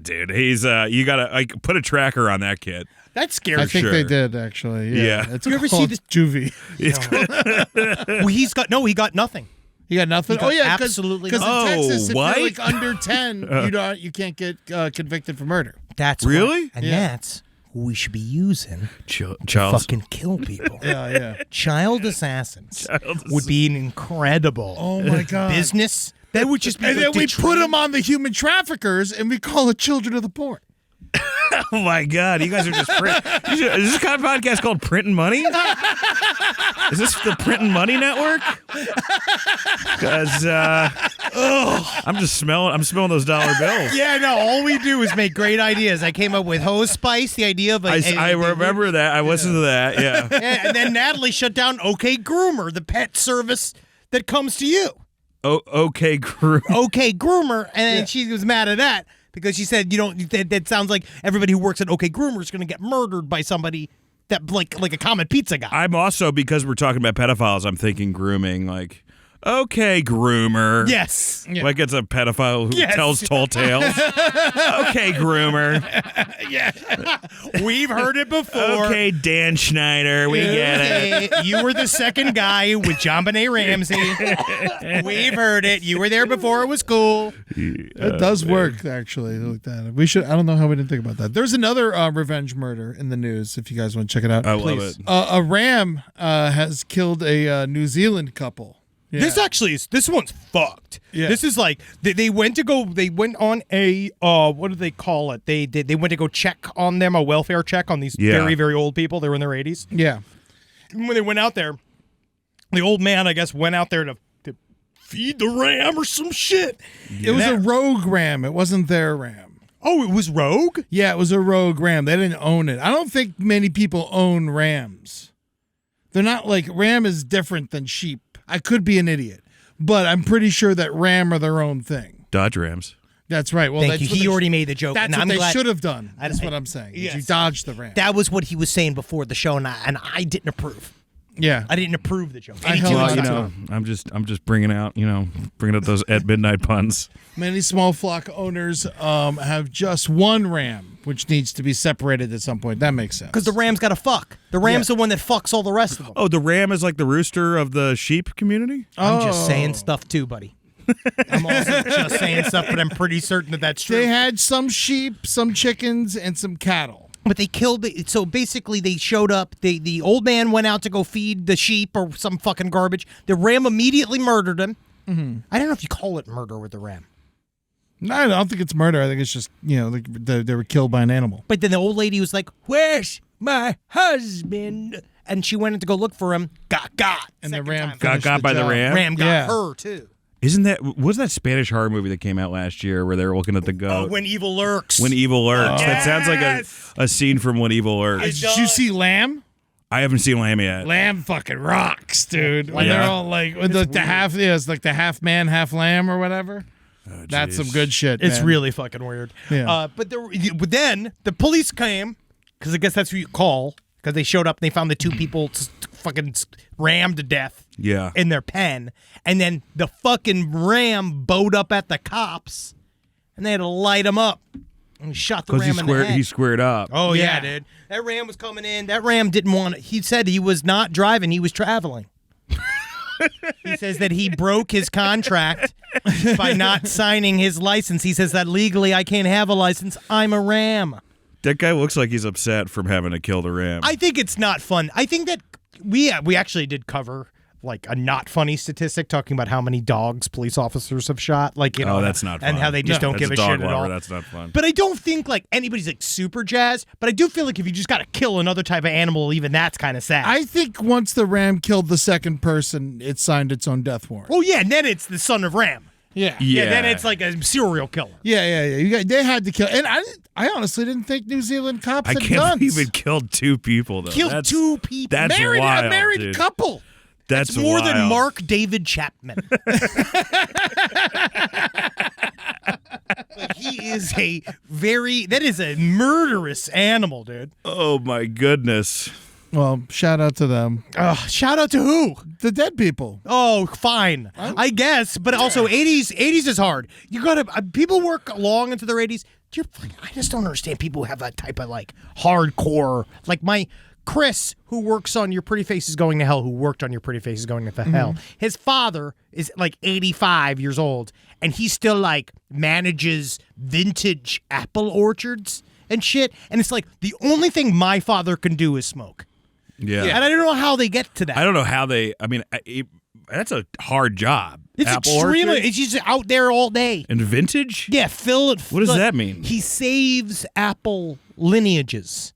Dude. He's you gotta put a tracker on that kid. That's scary. I think sure. they did, actually. Yeah. It's You ever see called this- Juvie. Well, he got nothing. You got nothing? He got yeah. absolutely Because in nothing. Texas, if what? you're like under 10, you can't get convicted for murder. That's Really? why. And Yeah. that's who we should be using to Charles. fucking kill people. Yeah. Child assassins would be an incredible Oh my God. business. That would just be And like then we to put train- them on the human traffickers, and we call it children of the poor. Oh my God, you guys are just print. Is this kind of podcast called Print and Money? Is this the Print and Money Network? Because I'm smelling those dollar bills. Yeah, no, all we do is make great ideas. I came up with Hose Spice, the idea of I remember that. I listened to that. Yeah. Yeah, and then Natalie shut down OK Groomer, the pet service that comes to you. Okay, crew. OK Groomer, and then she was mad at that because she said, that sounds like everybody who works at OK Groomer is going to get murdered by somebody that like a common pizza guy. I'm also, because we're talking about pedophiles, I'm thinking grooming. Like, okay, groomer. Yes. Like it's a pedophile who tells tall tales. Okay, groomer. We've heard it before. Okay, Dan Schneider. We get it. Okay, you were the second guy with John Benet Ramsey. We've heard it. You were there before it was cool. It does work, actually. Like that. We should. I don't know how we didn't think about that. There's another revenge murder in the news. If you guys want to check it out, I love it. A ram has killed a New Zealand couple. Yeah. This one's fucked. Yeah. This is like they went on a what do they call it? They went to go check on them, a welfare check on these very, very old people. They were in their 80s. Yeah. When they went out there, the old man, I guess, went out there to feed the ram or some shit. It was a rogue ram. It wasn't their ram. Oh, it was rogue? Yeah, it was a rogue ram. They didn't own it. I don't think many people own rams. They're not like ram is different than sheep. I could be an idiot, but I'm pretty sure that ram are their own thing. Dodge Rams. That's right. Well, Thank you. that's what He already made the joke. That's and what I'm they glad- should have done. That's what I'm saying. Yes. You dodged the ram. That was what he was saying before the show, and I didn't approve. Yeah. I didn't approve the joke. I Any held too on much to time. I'm just bringing out those at midnight puns. Many small flock owners have just one ram, which needs to be separated at some point. That makes sense. Because the ram's got to fuck. The ram's the one that fucks all the rest of them. Oh, the ram is like the rooster of the sheep community? I'm just saying stuff too, buddy. I'm also just saying stuff, but I'm pretty certain that that's true. They had some sheep, some chickens, and some cattle. But they killed it. So basically, they showed up. The old man went out to go feed the sheep or some fucking garbage. The ram immediately murdered him. Mm-hmm. I don't know if you call it murder with the ram. No, I don't think it's murder. I think it's just, they were killed by an animal. But then the old lady was like, "Where's my husband?" And she went in to go look for him. Got. And the Second ram time. Got by the job. ram? Ram got Yeah. her too. Was that Spanish horror movie that came out last year where they were looking at the goat? When evil lurks. When Evil Lurks. That sounds like Yes! a scene from When Evil Lurks. Did you see Lamb? I haven't seen Lamb yet. Lamb fucking rocks, dude. When they're Yeah. all like, with the half, it's like the half man, half lamb or whatever. That's some good shit. It's man. really fucking weird. Yeah. But then the police came, because I guess that's who you call, because they showed up and they found the two people fucking rammed to death Yeah. in their pen. And then the fucking ram bowed up at the cops, and they had to light him up. And shot the Because ram in the head. he squared up. Oh, yeah, Yeah. dude. That ram was coming in. That ram didn't want it. He said he was not driving. He was traveling. He says that he broke his contract by not signing his license. He says that legally I can't have a license. I'm a ram. That guy looks like he's upset from having to kill the ram. I think it's not fun. I think that we actually did cover like a not funny statistic talking about how many dogs police officers have shot. Like, that's not fun. and how they just don't As give a a dog shit at lover, all. That's not fun. But I don't think like anybody's like super jazzed. But I do feel like if you just got to kill another type of animal, even that's kind of sad. I think once the ram killed the second person, it signed its own death warrant. Oh yeah, and then it's the son of Ram. Yeah. Yeah, then it's like a serial killer. Yeah. They had to kill. And I honestly didn't think New Zealand cops I had can't guns. believe it killed two people, though. Killed That's- two people. That's married wild, a married dude. couple. That's It's more than wild. Mark David Chapman. Like, he is that is a murderous animal, dude. Oh, my goodness. Well, shout out to them. Shout out to who? The dead people. Oh, fine. I guess, but also 80s is hard. You gotta people work long into their 80s. I just don't understand people who have that type of like hardcore, like my Chris, who works on Your Pretty Face is Going to Hell, who worked on Your Pretty Face is Going to Hell. His father is like 85 years old, and he still like manages vintage apple orchards and shit. And it's like the only thing my father can do is smoke. Yeah. And I don't know how they get to that. I don't know how they. I mean, that's a hard job. It's Apple extremely. orchard? It's just out there all day. And vintage. Yeah, Phil. What does that mean? He saves apple lineages.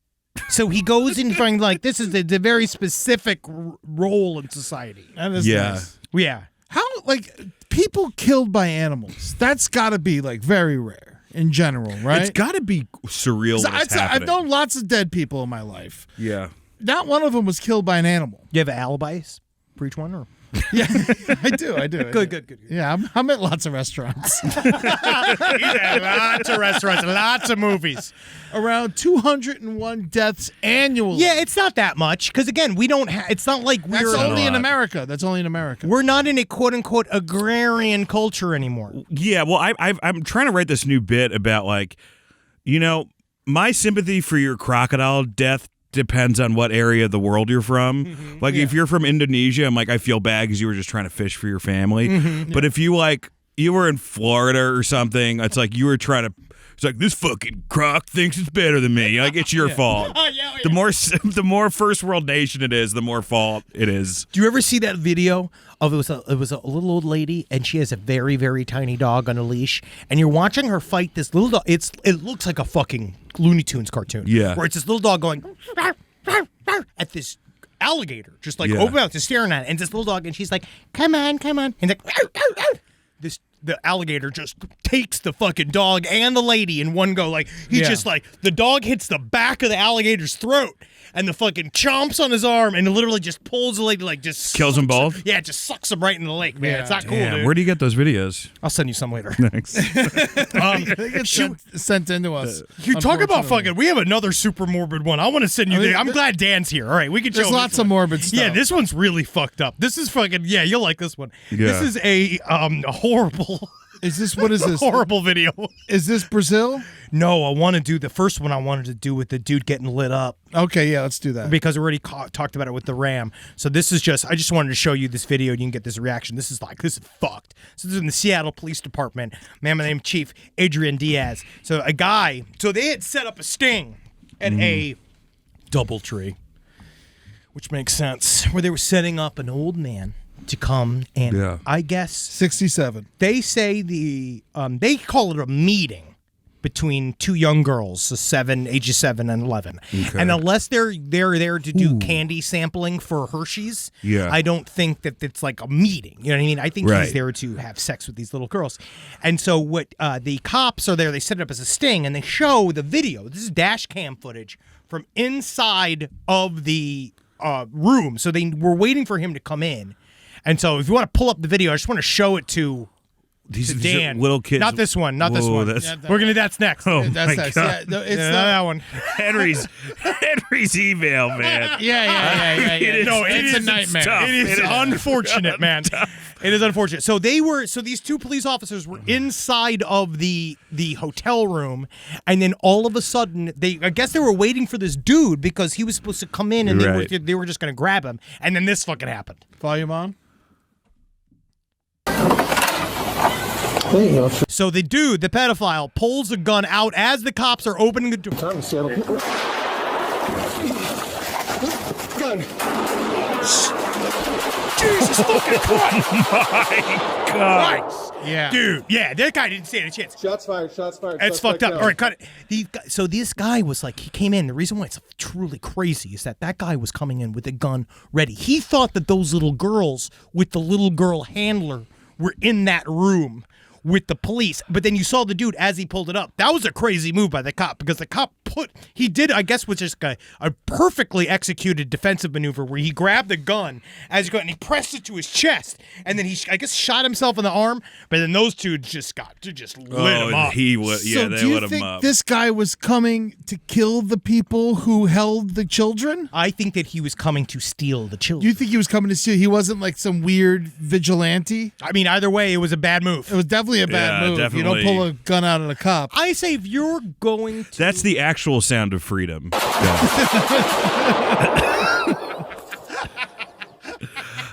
So he goes in trying like this is the very specific role in society. That is Yeah. nice. Yeah. How, like, people killed by animals, that's got to be, like, very rare in general, right? It's got to be surreal. When it's I've happening. known lots of dead people in my life. Yeah. Not one of them was killed by an animal. You have alibis for each one, or Yeah, I do. good. Yeah, I'm at lots of restaurants. Lots of restaurants, lots of movies. Around 201 deaths annually. Yeah, it's not that much because again, we don't. It's not like That's we're only in lot. America. That's only in America. we're not in a quote unquote agrarian culture anymore. Yeah. Well, I'm trying to write this new bit about like, my sympathy for your crocodile death depends on what area of the world you're from. Like if you're from Indonesia, I'm like, I feel bad because you were just trying to fish for your family. But if you were in Florida or something, it's like you were trying to. It's like this fucking croc thinks it's better than me. Like it's your fault. The more first world nation it is, the more fault it is. Do you ever see that video of it was a little old lady and she has a very very tiny dog on a leash and you're watching her fight this little dog. It looks like a fucking Looney Tunes cartoon. Yeah. Where it's this little dog going at this alligator, just like Yeah. open mouth, just staring at it, and this little dog, and she's like, "Come on, come on," and like, the alligator just takes the fucking dog and the lady in one go. Like he just like the dog hits the back of the alligator's throat and the fucking chomps on his arm and literally just pulls the lady, like just Kills them both? Yeah, just sucks them right in the lake, man. It's not cool, Damn, dude. where do you get those videos? I'll send you some later. Thanks. They get sent into us. You talk about unfortunately. fucking. We have another super morbid one. I want to send you. I'm glad Dan's here. All right, we can. There's show lots this of one. morbid stuff. Yeah, this one's really fucked up. This is fucking. Yeah, you'll like this one. Yeah. This is a horrible. What is this? Horrible video. Is this Brazil? No, I want to do the first one. I wanted to do with the dude getting lit up Okay, yeah, let's do that. because we already talked about it with the ram. So this is just. I just wanted to show you this video and you can get this reaction. This is fucked. So this is in the Seattle Police Department. Man, my name Chief Adrian Diaz. So a guy. So they had set up a sting at a DoubleTree, which makes sense. Where they were setting up an old man to come and Yeah. I guess 67. they say they call it a meeting between two young girls, so ages 7 and 11. Okay. And unless they're there to do candy sampling for Hershey's, Yeah. I don't think that it's like a meeting. You know what I mean? I think he's Right. there to have sex with these little girls. And so what the cops are there, they set it up as a sting and they show the video. This is dash cam footage from inside of the room. So they were waiting for him to come in. And so if you want to pull up the video, I just want to show it to These are Dan. little kids. Not this one. Not this Whoa, one. that's- That's next. Oh That's my nice. god. Yeah, no, it's Yeah, not. that one. Henry's email, man. Yeah. It is- No, it's a is nightmare. tough. It is unfortunate, man. It is unfortunate. So these two police officers were inside of the hotel room, and then all of a sudden, I guess they were waiting for this dude because he was supposed to come in, and Right. they were just going to grab him, and then this fucking happened. Volume on. So the dude, the pedophile, pulls a gun out as the cops are opening the door. Jesus fucking Christ! My god. Yeah. Dude, yeah, that guy didn't stand a chance. Shots fired. Shots fired. It's Suspect fucked up. down. All right, cut it. So this guy was like, he came in. The reason why it's truly crazy is that guy was coming in with a gun ready. He thought that those little girls with the little girl handler were in that room with the police. But then you saw the dude as he pulled it up. That was a crazy move by the cop because the cop he did, I guess, was just a perfectly executed defensive maneuver where he grabbed the gun as he got and he pressed it to his chest. And then he, I guess, shot himself in the arm. But then those two just lit him up. He would. Yeah, So they do you lit him think up. this guy was coming to kill the people who held the children? I think that he was coming to steal the children. You think he was coming to steal? He wasn't like some weird vigilante? I mean, either way, it was a bad move. It was definitely a bad Yeah, move. You don't definitely. pull a gun out at a cop. I say if you're going to... That's the actual sound of freedom.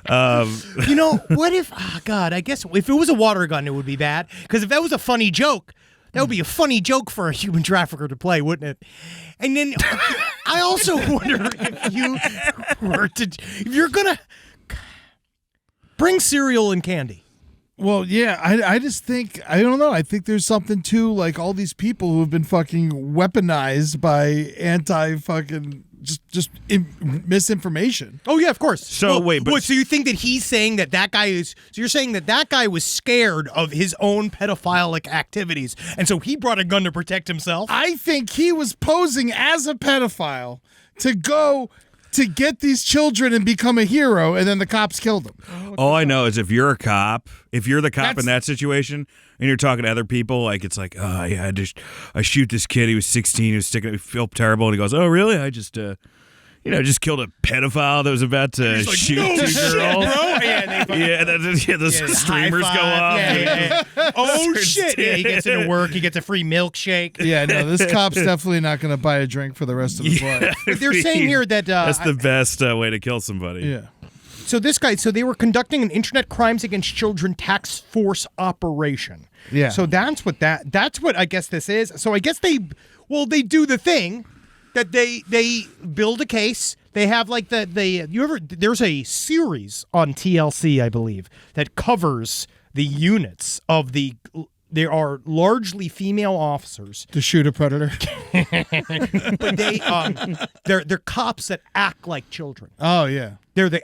You know, what if... Oh, God, I guess if it was a water gun, it would be bad. Because if that was a funny joke, That would be a funny joke for a human trafficker to play, wouldn't it? And then I also wonder if you're gonna bring cereal and candy. Well, yeah, I just think, I don't know. I think there's something to, like, all these people who have been fucking weaponized by anti-fucking misinformation. Oh, yeah, of course. So, wait, but- so you think that he's saying that guy is, so you're saying that guy was scared of his own pedophilic activities, and so he brought a gun to protect himself? I think he was posing as a pedophile to go to get these children and become a hero, and then the cops killed him. All I know is if you're the cop in that situation, and you're talking to other people, like it's like, oh yeah, I shoot this kid. He was 16. He was sticking. He felt terrible, and he goes, oh really? I just killed a pedophile that was about to shoot two girls. The streamers go off. Yeah. Oh Starts shit! Yeah, he gets into work. He gets a free milkshake. Yeah, no, this cop's definitely not going to buy a drink for the rest of his life. But they're saying here that that's the best way to kill somebody. Yeah. So they were conducting an Internet Crimes Against Children task force operation. Yeah. So that's what I guess this is. So I guess they do the thing that they build a case. They have like there's a series on TLC, I believe, that covers the units of there are largely female officers. To shoot a predator. But they're cops that act like children. Oh, yeah.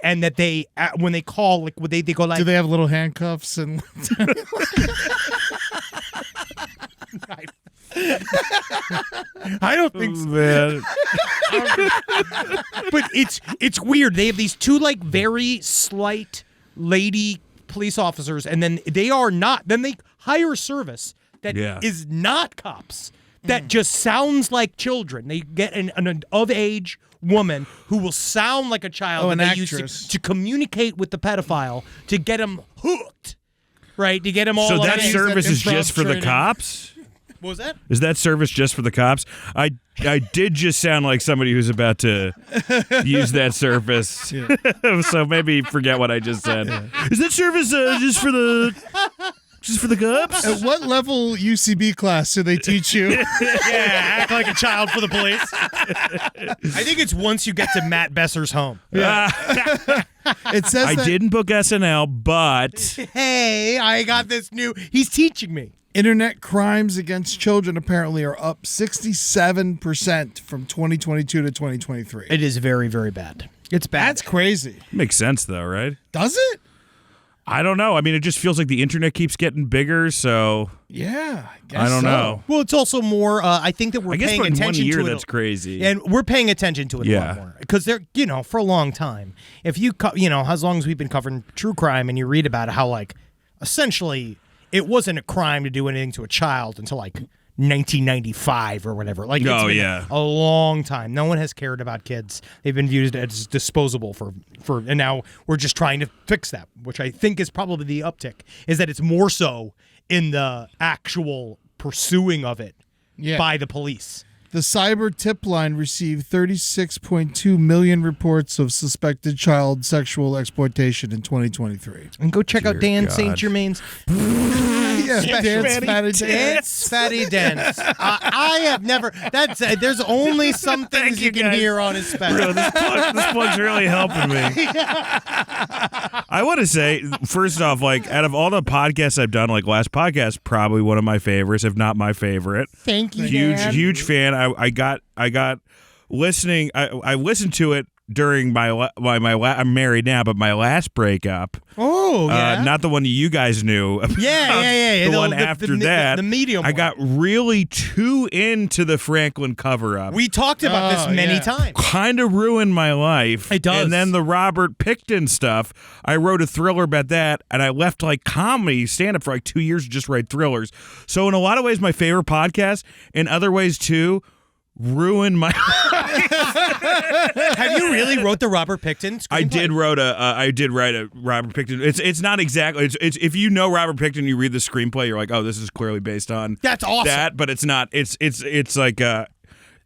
And that they when they call, like, they go like, Do they have little handcuffs and? I don't think so. Man. But it's weird. They have these two like very slight lady police officers, and then they hire a service that is not cops, that just sounds like children. They get an of-age woman who will sound like a child, an and they actress. use to communicate with the pedophile to get him hooked, right? To get him all. So that on service is improv just for the training. What was that? Is that service just for the cops? I did just sound like somebody who's about to use that service. Yeah. So maybe forget what I just said. Yeah. Is that service just for the cops? At what level UCB class do they teach you? Yeah, act like a child for the police. I think it's once you get to Matt Besser's home. It says I that didn't book SNL, but Hey, I got this new. He's teaching me. internet crimes against children apparently are up 67% from 2022 to 2023. It is very, very bad. It's bad. That's crazy. makes sense though, right? Does it? I don't know. I mean, it just feels like the internet keeps getting bigger, so Yeah, I don't know. Well, it's also more. I think that we're I guess paying for in attention 1 year, to it. that's crazy. And we're paying attention to it a Yeah. lot more because they're, for a long time. If you, as long as we've been covering true crime, and you read about how, like, essentially, it wasn't a crime to do anything to a child until like 1995 or whatever. Like, it's been a long time. No one has cared about kids. They've been viewed as disposable and now we're just trying to fix that, which I think is probably the uptick. Is that it's more so in the actual pursuing of it by the police. The cyber tip line received 36.2 million reports of suspected child sexual exploitation in 2023. And go check out Dan God. St. Germain's. Yeah, Dan's Fatty Dan. Dance, Fatty Dance. I have never. There's only some things you can guys. hear on his special. Bro, this plug's really helping me. I want to say, first off, like, out of all the podcasts I've done, like, last podcast, probably one of my favorites, if not my favorite. Thank you, Dan. Huge fan. I got listening. I listened to it during my I'm married now, but my last breakup. Oh, yeah. Not the one you guys knew. Yeah. The one after that. The medium I one. got really too into the Franklin cover-up. We talked about this many times. Kind of ruined my life. It does. And then the Robert Pickton stuff, I wrote a thriller about that, and I left like comedy stand-up for like 2 years to just write thrillers. So in a lot of ways, my favorite podcast, in other ways too, ruined my Have you really wrote the Robert Pickton screenplay? I did write a Robert Pickton. It's not exactly. It's if you know Robert Pickton, you read the screenplay, you're like, oh, this is clearly based on That's awesome. that, but it's not. It's like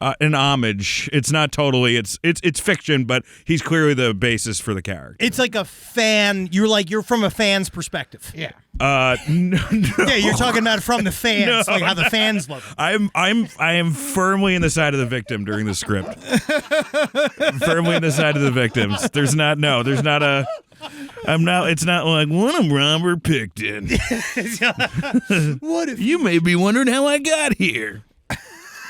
an homage. It's not totally. It's fiction, but he's clearly the basis for the character. It's like a fan. You're from a fan's perspective. Yeah. No. Yeah, you're talking about it from the fans, like how the fans love him. I am firmly in the side of the victim during the script. Firmly in the side of the victims. It's not like what I'm Robert Picton. What if You may be wondering how I got here.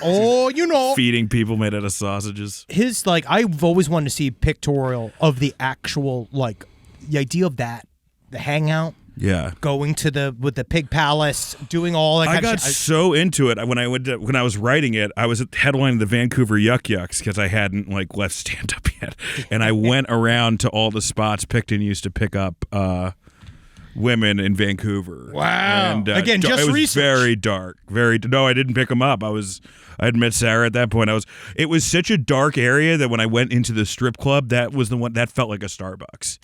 Oh, Feeding people made out of sausages. his like I've always wanted to see a pictorial of the actual like the idea of that, the hangout, Yeah. going to with the pig palace, doing all that I kind got of shit. so into it when I was writing it. I was headlining the Vancouver Yuck Yucks because I hadn't like left stand up yet, and I went around to all the spots Picton used to pick up women in Vancouver. Wow. And, Again, just it was research. very dark. No, I didn't pick them up. I had met Sarah at that point. It was such a dark area that when I went into the strip club, that was the one that felt like a Starbucks.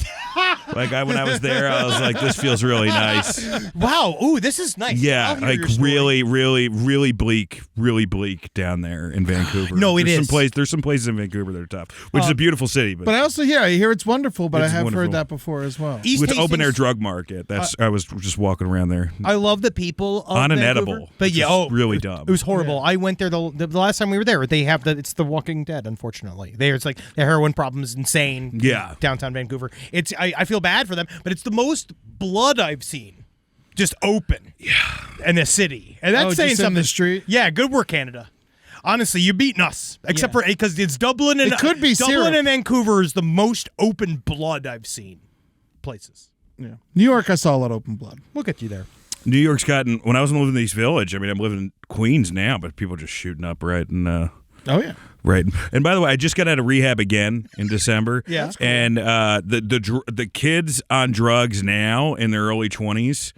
When I was there, I was like, this feels really nice. Wow, ooh, this is nice. Yeah, I'll hear like your story. really bleak down there in Vancouver. No, it there's is. There's some places in Vancouver that are tough, which is a beautiful city, but But I also hear it's wonderful, but It's I have wonderful. heard that before as well. East with Hastings, open air drug market. I was just walking around there I love the people of on an Vancouver. edible, But which yeah, is really dumb. It was horrible. I went there the last time we were there. They have it's The Walking Dead. Unfortunately, it's like the heroin problem is insane. Yeah. in downtown Vancouver. I feel bad for them, but it's the most blood I've seen, just open. Yeah, in the city, and that's Oh, saying just in something. the street? Yeah, good work, Canada. Honestly, you're beating us, except for because it's Dublin and It could be Dublin syrup. and Vancouver is the most open blood I've seen places. Yeah. New York, I saw a lot of open blood. Look at you there. New York's gotten. When I was living in the East Village, I mean, I'm living in Queens now, but people are just shooting up right and. Oh yeah. Right, and by the way, I just got out of rehab again in December. Yeah. That's cool. And the kids on drugs now in their early 20s,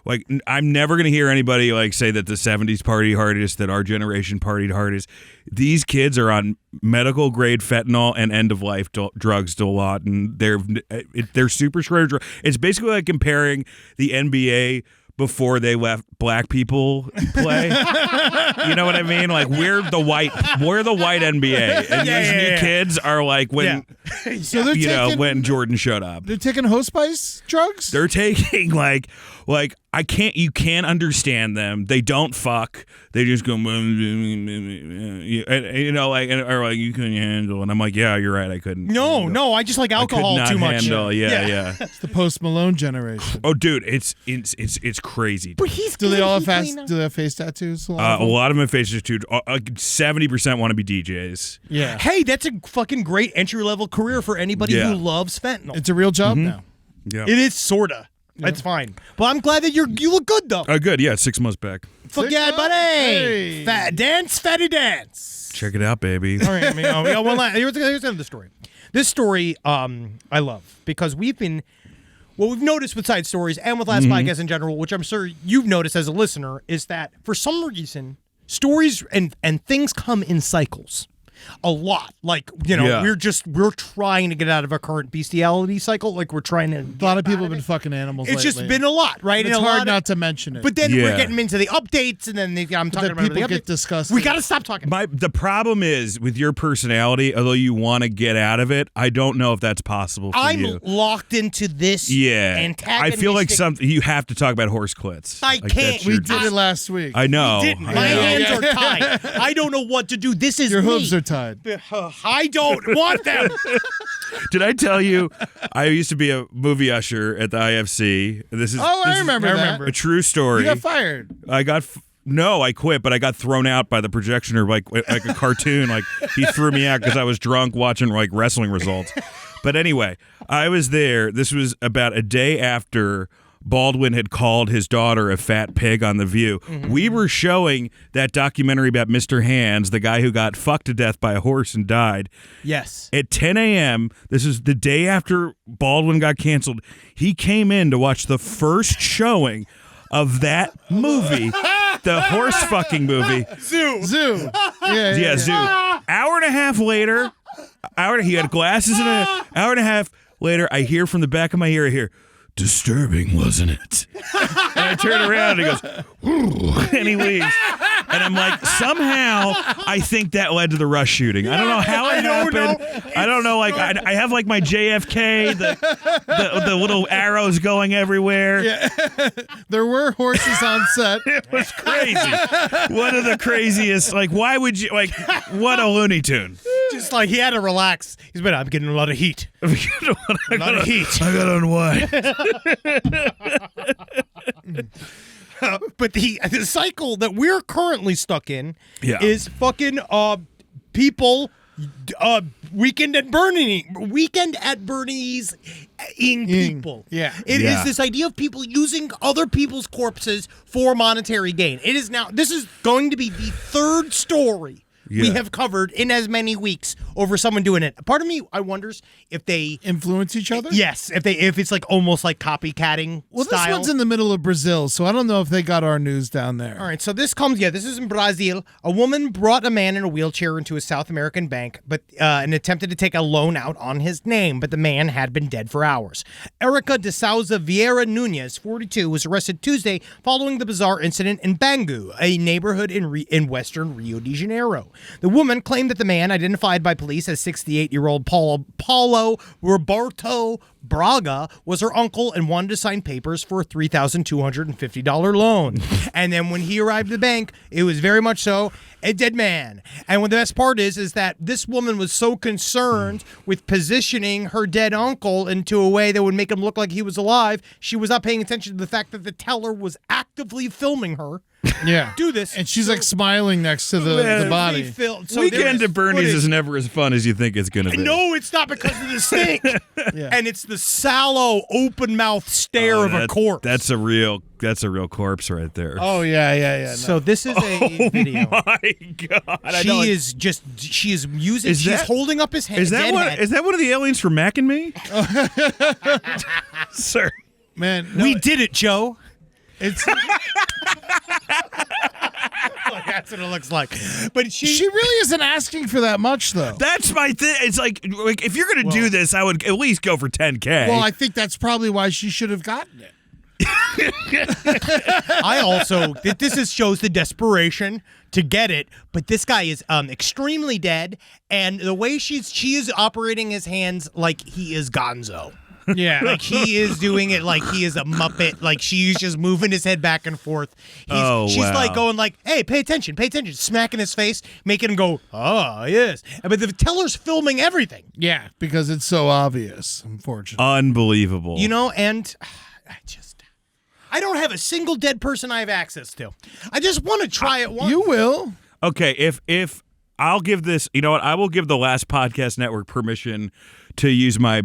like I'm never gonna hear anybody like say that the 70s partied hardest, that our generation partied hardest. These kids are on medical grade fentanyl and end of life drugs a lot, and they're super shredded. It's basically like comparing the NBA before they left black people play. You know what I mean? Like we're the white NBA, and these new kids are like when So they're when Jordan showed up. They're taking hosepice drugs? They're taking like you can't understand them. They don't fuck. They just go, or like you couldn't handle. And I'm like, yeah, you're right. I couldn't. No, I just like alcohol I could not too much. handle. Yeah. It's the post Malone generation. Oh, dude, it's crazy. But he's Do they all have clean do they have face tattoos? A lot of A them? lot of them have faces too. 70% want to be DJs. Yeah. Hey, that's a fucking great entry level career for anybody Yeah. who loves fentanyl. It's a real job now. Yeah. It is sorta. That's fine. But I'm glad that you look good though. Good. Yeah, 6 months back. Fuck yeah, buddy. Hey. Fat dance, fatty dance. Check it out, baby. All right, we got one last. Here's another story. This story, I love because we've noticed with side stories and with last podcast in general, which I'm sure you've noticed as a listener, is that for some reason stories and things come in cycles. A lot, like Yeah. we're trying to get out of our current bestiality cycle. Like we're trying to. A lot of people have been fucking animals It's lately. just been a lot, right? It's And a hard lot not to mention it. But then we're Yeah. getting into the updates, and then I'm talking then about people the get updates. disgusted. We got to stop talking. The problem is with your personality, although you want to get out of it, I don't know if that's possible for I'm you. locked into this. Yeah. I feel like antagonistic- you have to talk about horse clits. I Like, can't. that's we your- did it last week. I know. Didn't. I My know. hands are tied. I don't know what to do. This is Your me. hooves are tied. I don't want them. Did I tell you I used to be a movie usher at the IFC? This is Oh, this I is remember that. a true story. You got fired. No, I quit, but I got thrown out by the projectioner like a cartoon. Like he threw me out because I was drunk watching like wrestling results. But anyway, I was there. This was about a day after Baldwin had called his daughter a fat pig on The View. We were showing that documentary about Mr. Hands, the guy who got fucked to death by a horse and died. Yes. At 10 a.m., this is the day after Baldwin got canceled, he came in to watch the first showing of that movie, the horse fucking movie. Zoo. Yeah. Zoo. Hour and a half later, he had glasses in an hour and a half later, I hear from the back of my ear, I hear, disturbing, wasn't it? And I turn around and he goes, ooh, and he leaves. And I'm like, somehow I think that led to the Rush shooting. I don't know how it happened. I don't know. Like I have like my JFK, the little arrows going everywhere. Yeah. There were horses on set. It was crazy. One of the craziest. Like, why would you? Like, what a Looney Tune. Just like he had to relax. He's been. I'm getting a lot of heat. A lot of heat. I got on what? But the cycle that we're currently stuck in Yeah. is fucking people weekend at Bernie's people. Yeah. It is Yeah. this idea of people using other people's corpses for monetary gain. It is now, this is going to be the third story we Yeah. have covered in as many weeks over someone doing it. Part of me, I wonders if they Influence each other? Yes, if it's like almost like copycatting Well, style. this one's in the middle of Brazil, so I don't know if they got our news down there. All right, so this is in Brazil. A woman brought a man in a wheelchair into a South American bank, and attempted to take a loan out on his name, but the man had been dead for hours. Erica de Souza Vieira Nunez, 42, was arrested Tuesday following the bizarre incident in Bangu, a neighborhood in western Rio de Janeiro. The woman claimed that the man, identified by police as 68-year-old Paulo Roberto Braga, was her uncle and wanted to sign papers for a $3,250 loan. And then when he arrived at the bank, it was very much so a dead man. And what the best part is that this woman was so concerned with positioning her dead uncle into a way that would make him look like he was alive, she was not paying attention to the fact that the teller was actively filming her Yeah. do this. And she's like smiling next to the body. Weekend at Bernie's is never as fun as you think it's going to be. No, it's not because of the stink. Yeah. And it's the sallow, open mouth stare of a corpse. That's a real corpse right there. Oh, yeah. No. So this is a video. My God. She is holding up his hand. Is that one of the aliens from Mac and Me? Sir. Man, We did it, Joe. it's That's what it looks like. But she really isn't asking for that much, though. That's my thing. It's like if you're going to do this, I would at least go for $10K. Well, I think that's probably why she should have gotten it. I also this shows the desperation to get it, but this guy is extremely dead, and the way she is operating his hands like he is Gonzo. Yeah. Like he is doing it like he is a Muppet. Like she's just moving his head back and forth. She's like going like, hey, pay attention, smacking his face, making him go, oh, yes. But the teller's filming everything. Yeah, because it's so obvious, unfortunately. Unbelievable. You know, and I don't have a single dead person I have access to. I just want to try it once. You will. Okay, if I'll give this, you know what? I will give the Last Podcast Network permission to use my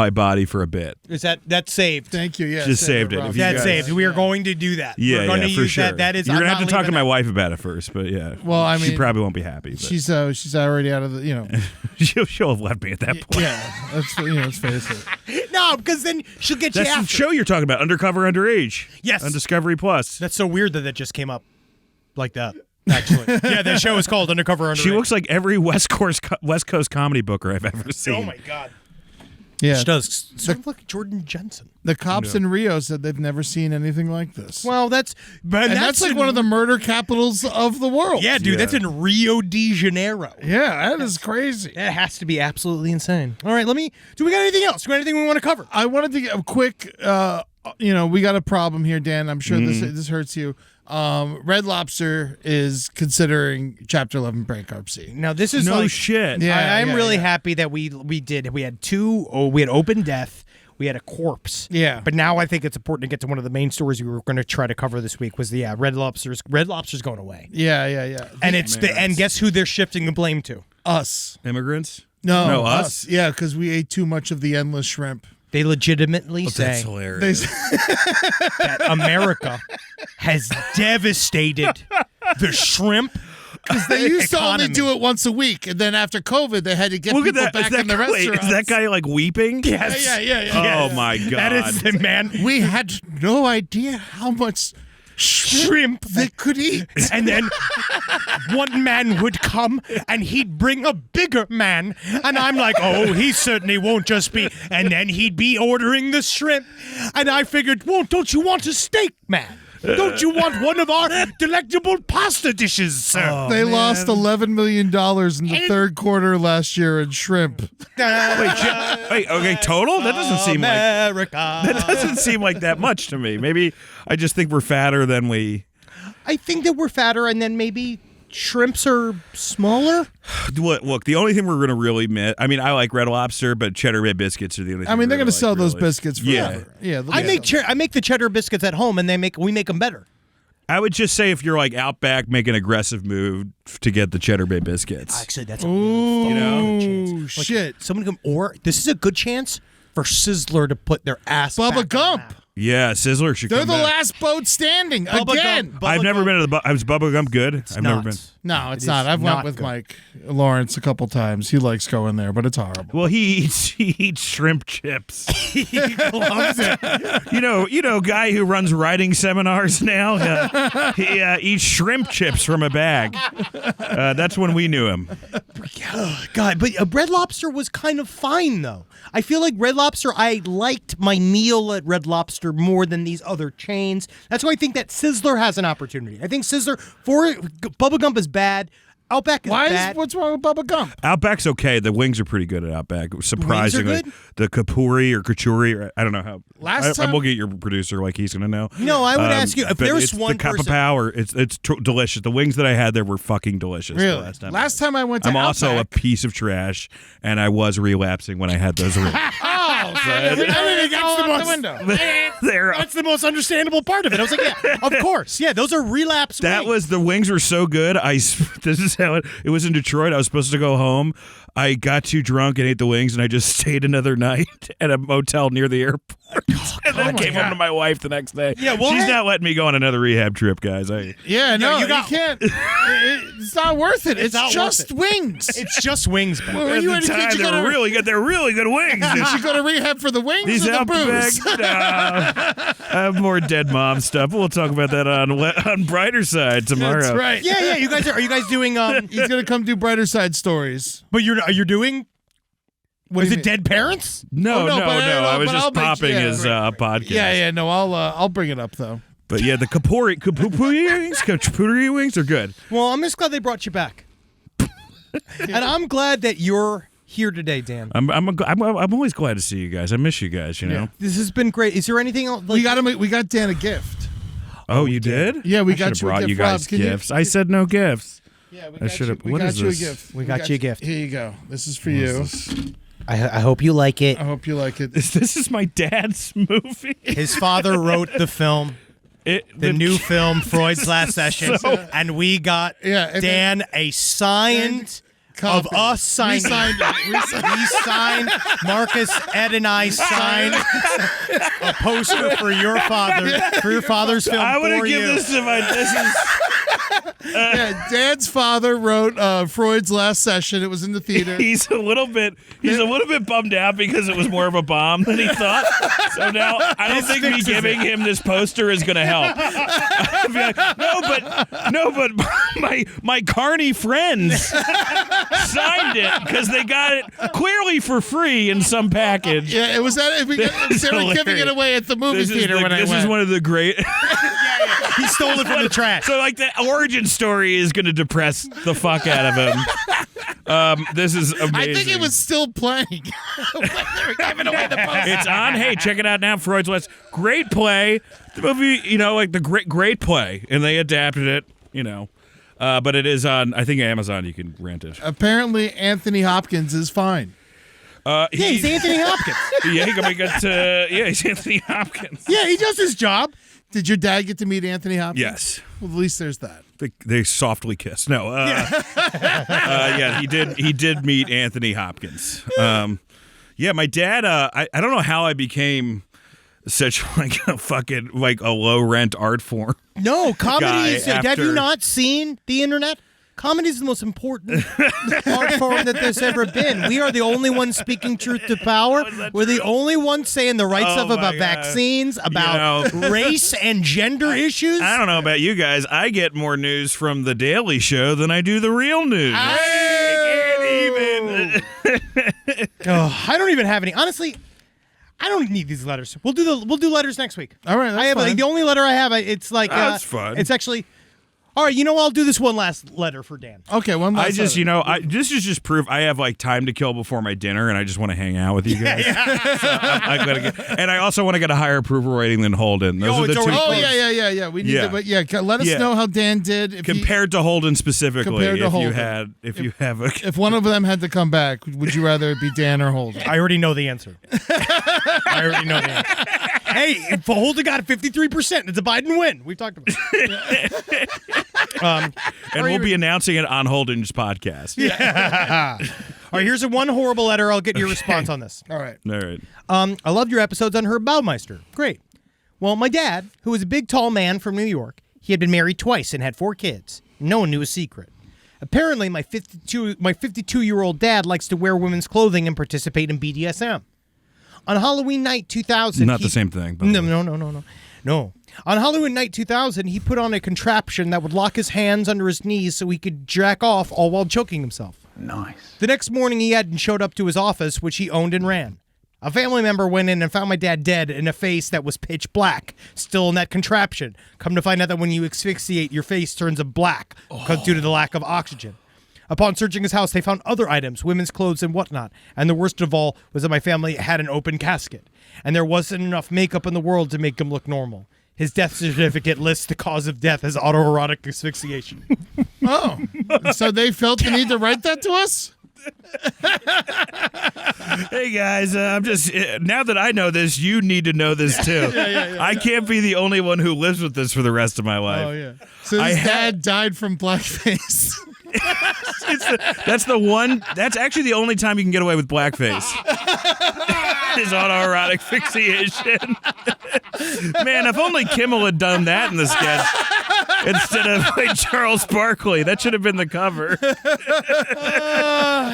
body for a bit. Is that's saved? Thank you. Yeah, Just saved it. Rob. If you That's guys- saved. We are going to do that. Yeah, We're going to for use sure. that. That is. You're I'm gonna have not to talk to leaving my that. wife about it first, but yeah. Well, I she mean, probably won't be happy. But She's already out of the, she'll have left me at that point. yeah. That's let's face it. No, because then she'll get you That's the after. show you're talking about, Undercover Underage. Yes. On Discovery Plus. That's so weird that just came up like that. Actually, yeah, that show is called Undercover Underage. She looks like every West Coast comedy booker I've ever seen. Oh my god. Yeah. She does sort of like Jordan Jensen. The cops in Rio said they've never seen anything like this. Well, that's that's like one of the murder capitals of the world. Yeah, dude, Yeah. that's in Rio de Janeiro. Yeah, that is crazy. That has to be absolutely insane. All right, do we got anything else? Do we got anything we want to cover? I wanted to get a quick, we got a problem here, Dan. I'm sure this hurts you. Red Lobster is considering Chapter 11 bankruptcy. Now, this is No like, shit. Yeah. I'm really happy that we had open death. We had a corpse. Yeah. But now I think it's important to get to one of the main stories we were going to try to cover this week was Red Lobster's going away. Yeah. And and guess who they're shifting the blame to? Us. Immigrants? No, us. Yeah, because we ate too much of the endless shrimp. They legitimately That's say hilarious. that America has devastated the shrimp. Because they used to only economy. do it once a week, and then after COVID, they had to get Look at people that. back in the Wait, restaurants. is that guy like weeping? Yes. Yeah. Oh my God. That is the man. We had no idea how much shrimp they could eat. And then one man would come and he'd bring a bigger man. And I'm like, oh, he certainly won't just be. And then he'd be ordering the shrimp. And I figured, well, don't you want a steak, man? Don't you want one of our delectable pasta dishes, sir? They lost $11 million in the third quarter last year in shrimp. Wait, okay, total? That doesn't seem like America. that doesn't seem like that much to me. Maybe I just think we're fatter than we. I think that we're fatter, and then maybe shrimps are smaller. Look, the only thing we're going to really miss. I mean, I like Red Lobster, but Cheddar Bay biscuits are the only. I mean, they're going to sell those biscuits forever. Yeah. I make the cheddar biscuits at home, and we make them better. I would just say if you're like Outback, make an aggressive move to get the Cheddar Bay biscuits. Actually, that's a Ooh, really fucking chance. Like, shit. Someone come, or this is a good chance for Sizzler to put their ass. Bubba back on Gump. the map. Yeah, Sizzler should. They're come the back. last boat standing Bubba again. Gump. I've never been to the. Was Bubba Gump good? I've never not. been. No, it's It not. is I've went not with good. Mike Lawrence a couple times. He likes going there, but it's horrible. Well, he eats shrimp chips. He loves it. You know, guy who runs writing seminars now. He eats shrimp chips from a bag. That's when we knew him. God, but Red Lobster was kind of fine, though. I feel like Red Lobster, I liked my meal at Red Lobster more than these other chains. That's why I think that Sizzler has an opportunity. I think Sizzler, Bubba Gump is bad. Outback is bad. What's wrong with Bubba Gump? Outback's okay. The wings are pretty good at Outback. Surprisingly, good? the kapuri or kachuri. Or, I don't know how. Last I time- will get your producer like he's gonna know. No, I would ask you, if but there's it's one the cup of person- power. It's delicious. The wings that I had there were fucking delicious. the Really? Last time I went to I'm also a Outback. piece of trash, and I was relapsing when I had those rings. That's the most understandable part of it. I was like, yeah, of course. Yeah, those are relapse That wings. was the wings were so good. This is how it was in Detroit. I was supposed to go home. I got too drunk and ate the wings, and I just stayed another night at a motel near the airport. And then I came home to my wife the next day. Yeah, well, she's hey- not letting me go on another rehab trip, guys. Yeah, no, you you, got- can't. It's not worth it. It's not worth just it. wings. It's just wings, man. Well, At you the had a kid, time, you they gotta- were really good. They're really good wings. Did you go to rehab for the wings These or the Outback, booze? no. I have more dead mom stuff. We'll talk about that on Brighter Side tomorrow. That's right. Yeah, you guys are you guys doing He's gonna come do brighter side stories. but you're doing What is do you it mean? Dead Parents? No, Oh, no, no, but- no. I was but just I'll make- popping yeah, his podcast. Yeah, no, I'll bring it up though. But yeah, the kapuri wings are good. Well, I'm just glad they brought you back. And I'm glad that you're here today, Dan. I'm always glad to see you guys. I miss you guys. You know. This has been great. Is there anything else? We got Dan a gift. Oh, you did? Yeah, we I got should've you a brought gift. you guys Rob, can you- gifts. I said no gifts. Yeah, we I should've- We what got is you this? a gift. We got you a gift. Here you go. This is for you. I hope you like it. I hope you like it. This is my dad's movie. His father wrote the film, the new film, Freud's Last Session, and we got and Dan a signed copy. of us signing. We signed it. He signed. Marcus, Ed, and I signed a poster for your father's film. I would have for given you. this to my. This is Yeah, Dan's father wrote Freud's Last Session. It was in the theater. he's a little bit bummed out because it was more of a bomb than he thought. So now I don't think me giving him this poster is going to help. I'd be like, no, but my Carney friends signed it because they got it clearly for free in some package. Yeah, it was that. They were giving it away at the movie theater when I went. This is one of the great. He stole it from the trash. So like the origin story is going to depress the fuck out of him. This is amazing. I think it was still playing. When they were giving away the poster. It's on. Hey, check it out now. Freud's Last. Great play. The movie, like the great play, and they adapted it. But it is on. I think Amazon. You can rent it. Apparently, Anthony Hopkins is fine. He's Anthony Hopkins. He's Anthony Hopkins. Yeah, he does his job. Did your dad get to meet Anthony Hopkins? Yes. Well, at least there's that. They softly kiss. No. He did. He did meet Anthony Hopkins. My dad. I don't know how I became such a low rent art form. No, comedy is. Guy Have after- you not seen the internet? Comedy is the most important art form that there's ever been. We are the only ones speaking truth to power. We're the only ones saying the right stuff my about God. vaccines, about race and gender issues. I don't know about you guys. I get more news from The Daily Show than I do the real news. I don't even have any. Honestly, I don't need these letters. We'll do letters next week. All right, that's I have fine. the only letter I have. It's like That's fun. It's actually. All right, I'll do this one last letter for Dan. Okay, one last. I just, this is just proof I have like time to kill before my dinner, and I just want to hang out with you guys. So I'm gonna and I also want to get a higher approval rating than Holden. Those are the it's two. already- yeah. We need Yeah. to, but let us Yeah. know how Dan did. If Compared to Holden specifically, Compared to if Holden. you have a if one of them had to come back, would you rather it be Dan or Holden? I already know the answer. Hey, if Holden got 53%, it's a Biden win. We've talked about it. and we'll be announcing it on Holden's podcast. All right, here's one horrible letter. I'll get your response on this. All right. All right. I loved your episodes on Herb Baumeister. Great. Well, my dad, who was a big, tall man from New York, he had been married twice and had 4 kids. No one knew his secret. Apparently, my 52-year-old dad likes to wear women's clothing and participate in BDSM. On Halloween night 2000... Not the same thing. by the way. No. On Halloween night 2000, he put on a contraption that would lock his hands under his knees so he could jack off all while choking himself. Nice. The next morning, he hadn't showed up to his office, which he owned and ran. A family member went in and found my dad dead in a face that was pitch black, still in that contraption. Come to find out that when you asphyxiate, your face turns a black due to the lack of oxygen. Upon searching his house, they found other items, women's clothes and whatnot. And the worst of all was that my family had an open casket. And there wasn't enough makeup in the world to make him look normal. His death certificate lists the cause of death as autoerotic asphyxiation. Oh, so they felt the need to write that to us? Hey guys, I'm just now that I know this, you need to know this too. I can't be the only one who lives with this for the rest of my life. Oh, yeah. So his dad died from blackface. That's actually the only time you can get away with blackface. His autoerotic fixation. Man, if only Kimmel had done that in the sketch instead of like Charles Barkley. That should have been the cover.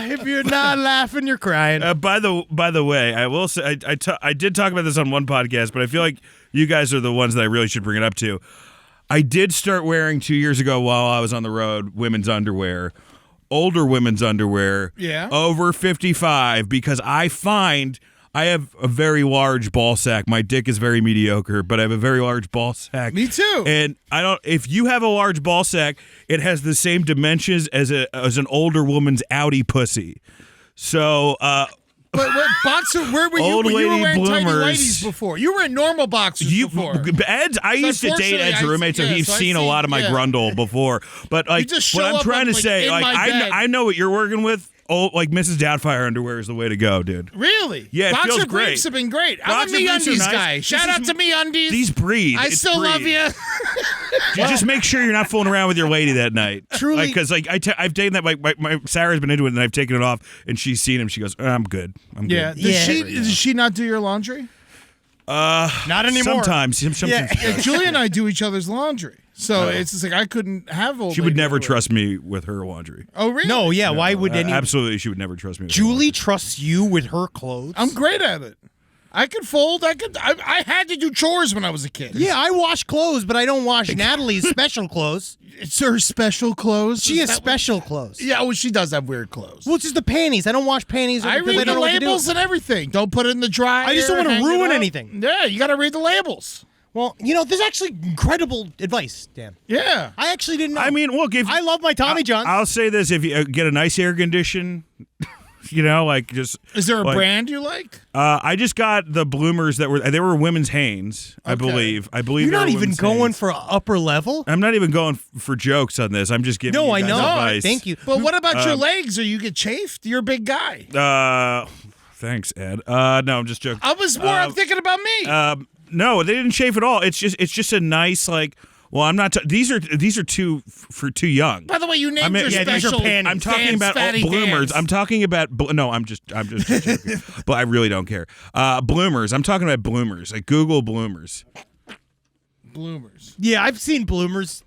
If you're not laughing, you're crying. By the way, I will say I did talk about this on one podcast, but I feel like you guys are the ones that I really should bring it up to. I did start wearing 2 years ago while I was on the road women's underwear, older women's underwear, over 55, because I find I have a very large ball sack. My dick is very mediocre, but I have a very large ball sack. Me too. And if you have a large ball sack, it has the same dimensions as an older woman's outie pussy. So, But what boxer? Where were you? Old You were lady wearing tiny bloomers. ladies before. You were in normal boxers before. I used to date Ed's roommate, so he's seen a lot of my grundle before. But like, just what show I'm up trying on, to say, in like, my bed. I know what you're working with. Oh, like Mrs. Doubtfire underwear is the way to go, dude. Really? Yeah, it Boxer feels briefs great. have been great. Boxer I'm a briefs are MeUndies nice. guy. This Shout out is- to MeUndies. These breathe. I It's still love breathe. you. You just make sure you're not fooling around with your lady that night. Truly- because I've taken that. My Sarah's been into it, and I've taken it off, and she's seen him. She goes, "I'm good. I'm Yeah. good." Does she not do your laundry? Not anymore. Sometimes she Yeah, does. Julie and I do each other's laundry. So it's just like I couldn't have old She would lady never underwear. trust me with her laundry. Oh, really? No, yeah. Why would any? Absolutely, she would never trust me. With her Julie laundry. trusts you with her clothes. I'm great at it. I could fold. I had to do chores when I was a kid. Yeah, I wash clothes, but I don't wash Natalie's special clothes. It's her special clothes. She has Is that what- special clothes. Yeah, well, she does have weird clothes. Well, it's just the panties. I don't wash panties. I because read don't the know what to do. labels and everything. Don't put it in the dryer. I just don't wanna hang it ruin up. anything. Yeah, you got to read the labels. Well, this is actually incredible advice, Dan. Yeah. I actually didn't know. I mean, look, if I love my Tommy Johns. I'll say this: if you get a nice air condition, like just. Is there a like, brand you like? I just got the bloomers that were women's Hanes, I believe. I believe You're they not were even women's going Hanes. for upper level. I'm not even going for jokes on this. I'm just giving. No, you I guys know. Advice. Thank you. But what about your legs? Or you get chafed? You're a big guy. Thanks, Ed. No, I'm just joking. I'm thinking about me. No, they didn't shave at all. It's just a nice like. Well, I'm not. These are too young. By the way, you named your these are special. panties. I'm talking Dan's about fatty bloomers. Dan's. I'm talking about no. I'm just joking. But I really don't care. Bloomers. I'm talking about bloomers. Like Google bloomers. bloomers. Yeah, I've seen bloomers.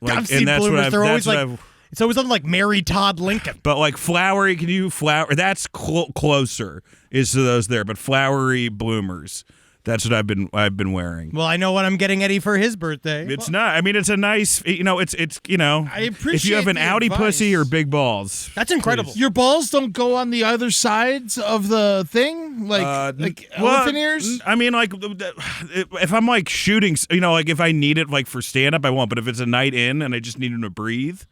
Like, I've seen bloomers. They're always what like I've- it's always something like Mary Todd Lincoln. But like flowery, can you flower? That's closer is to those there. But flowery bloomers. That's what I've been wearing. Well, I know what I'm getting Eddie for his birthday. It's not. I mean, it's a nice. It's I appreciate if you have an the outie advice. pussy or big balls. That's incredible. Your balls don't go on the other sides of the thing, like elephant ears. I mean, like if I'm like shooting, like if I need it like for stand up, I won't. But if it's a night in and I just need them to breathe,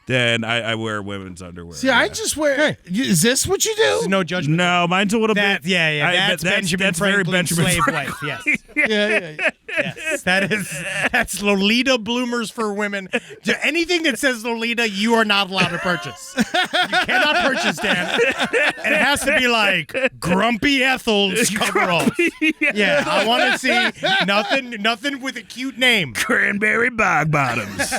then I wear women's underwear. See, I just wear. Hey. Is this what you do? No judgment. No, mine's a little That, bit. yeah. That's Benjamin that's very Franklin's Benjamin slave Franklin. wife. Yes. Yeah. Yes, that's Lolita bloomers for women. Anything that says Lolita, you are not allowed to purchase. You cannot purchase, Dan. And it has to be like Grumpy Ethel's coveralls. Yeah, I want to see nothing with a cute name. Cranberry bog bottoms.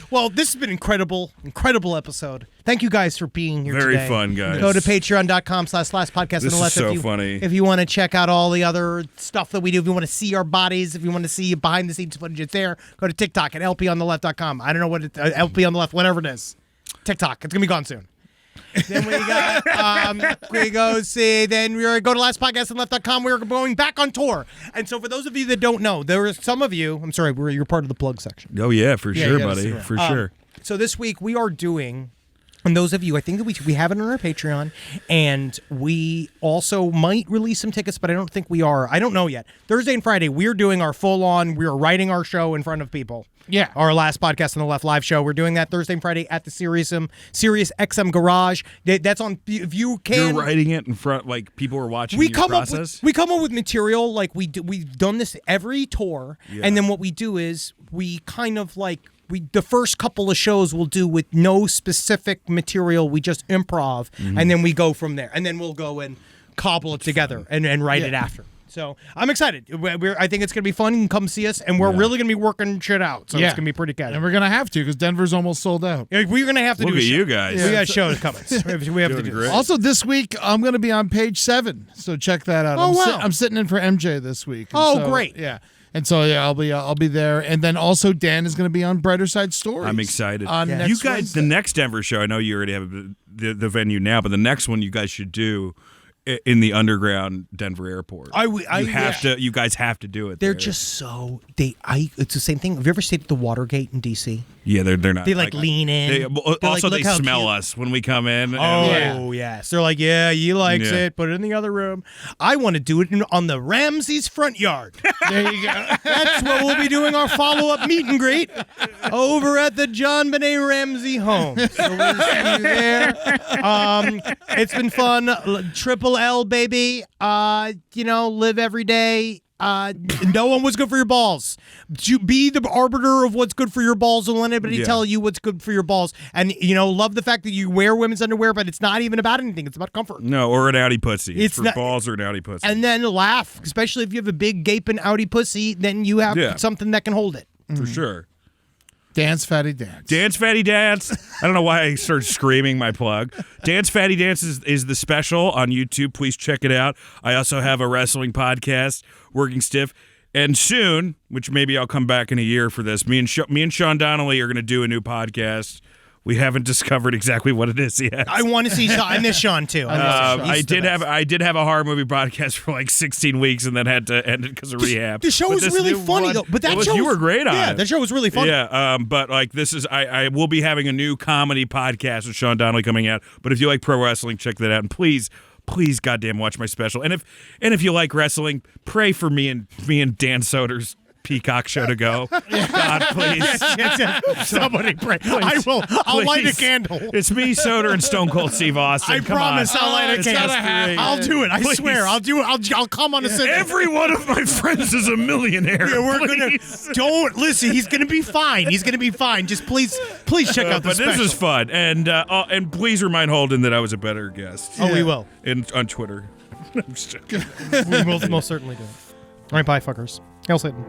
Well, this has been incredible episode. Thank you guys for being here Very today. fun, guys. Go to patreon.com/podcast This is so funny. If you want to check out all the other stuff that we do, if you want to see our bodies, if you want to see behind the scenes footage, it's there. Go to TikTok at lpontheLeft.com. I don't know what it's LP on the left, whatever it is. TikTok. It's gonna be gone soon. Then we got we go see. Then we go to lastpodcastonleft.com. We're going back on tour, and so for those of you that don't know, there are some of you. I'm sorry, you're part of the plug section. Oh yeah, for sure, you gotta buddy, see that. for sure. So this week we are doing, and those of you, I think that we have it on our Patreon, and we also might release some tickets, but I don't think we are. I don't know yet. Thursday and Friday, we're doing our full-on, we're writing our show in front of people. Yeah. Our last podcast on the left live show. We're doing that Thursday and Friday at the Sirius XM Garage. That's on, if you can. You're writing it in front, like people are watching We your come process. we come up with material like we've done this every tour, and then what we do is we kind of like the first couple of shows we'll do with no specific material. We just improv, and then we go from there, and then we'll go and cobble it together and write it after. So I'm excited. I think it's going to be fun. You can come see us, and we're really going to be working shit out. So it's going to be pretty good. And we're gonna have to because Denver's almost sold out. We're going to have to Look do a at show. you guys. We got shows coming. We have to do great. this. Also, this week I'm going to be on page 7, so check that out. Oh, wow. I'm sitting in for MJ this week. And Oh, so, great. Yeah, and so I'll be there, and then also Dan is going to be on Brighter Side Stories. I'm excited. On next you guys, Wednesday. the next Denver show. I know you already have the venue now, but the next one you guys should do in the underground Denver airport. You guys have to do it. They're there. just so it's the same thing. Have you ever stayed at the Watergate in DC? Yeah, they're not. They like lean in. They, They're also, like, they "Look how smell cute." us when we come in. Oh, yes. They're like, yeah, he likes Yeah. it. Put it in the other room. I want to do it on the Ramsey's front yard. There you go. That's where we'll be doing our follow-up meet and greet over at the John Benet Ramsey home. So we'll see you there. It's been fun. Triple L, baby. Live every day. Know what's good for your balls. Be the arbiter of what's good for your balls. Don't let anybody tell you what's good for your balls. And love the fact that you wear women's underwear, but it's not even about anything. It's about comfort. No, or an outie pussy. It's for not- balls or an outie pussy. And then laugh, especially if you have a big gaping outie pussy. Then you have something that can hold it. for sure. Dance, fatty dance. Dance Fatty Dance. I don't know why I started screaming my plug. Dance Fatty Dance is the special on YouTube. Please check it out. I also have a wrestling podcast, Working Stiff. And soon, which maybe I'll come back in a year for this, me and Sean Donnelly are going to do a new podcast. We haven't discovered exactly what it is yet. I want to see Sean. I miss Sean too. I did have a horror movie podcast for like 16 weeks and then had to end it because of rehab. The show But was this really new funny one- though. But that show you were great on Yeah, it. that show was really funny. Yeah, but like this is I will be having a new comedy podcast with Sean Donnelly coming out. But if you like pro wrestling, check that out, and please, goddamn, watch my special. And if you like wrestling, pray for me and Dan Soder's Peacock show to go. God, please. Yes. Somebody pray. I will. I'll light a Please. candle. It's me, Soder, and Stone Cold Steve Austin. I Come promise on. I'll light a It's candle. gotta happen. I'll do it. I Please. swear. I'll do it. I'll come on a Sunday. Every one of my friends is a millionaire. Yeah, we're please. gonna. Don't listen. He's gonna be fine. He's gonna be fine. Just please check out the But special. this is fun, and please remind Holden that I was a better guest. Oh, we will. On Twitter. I'm just joking. We will most certainly do it. All right, bye, fuckers. Hail Satan.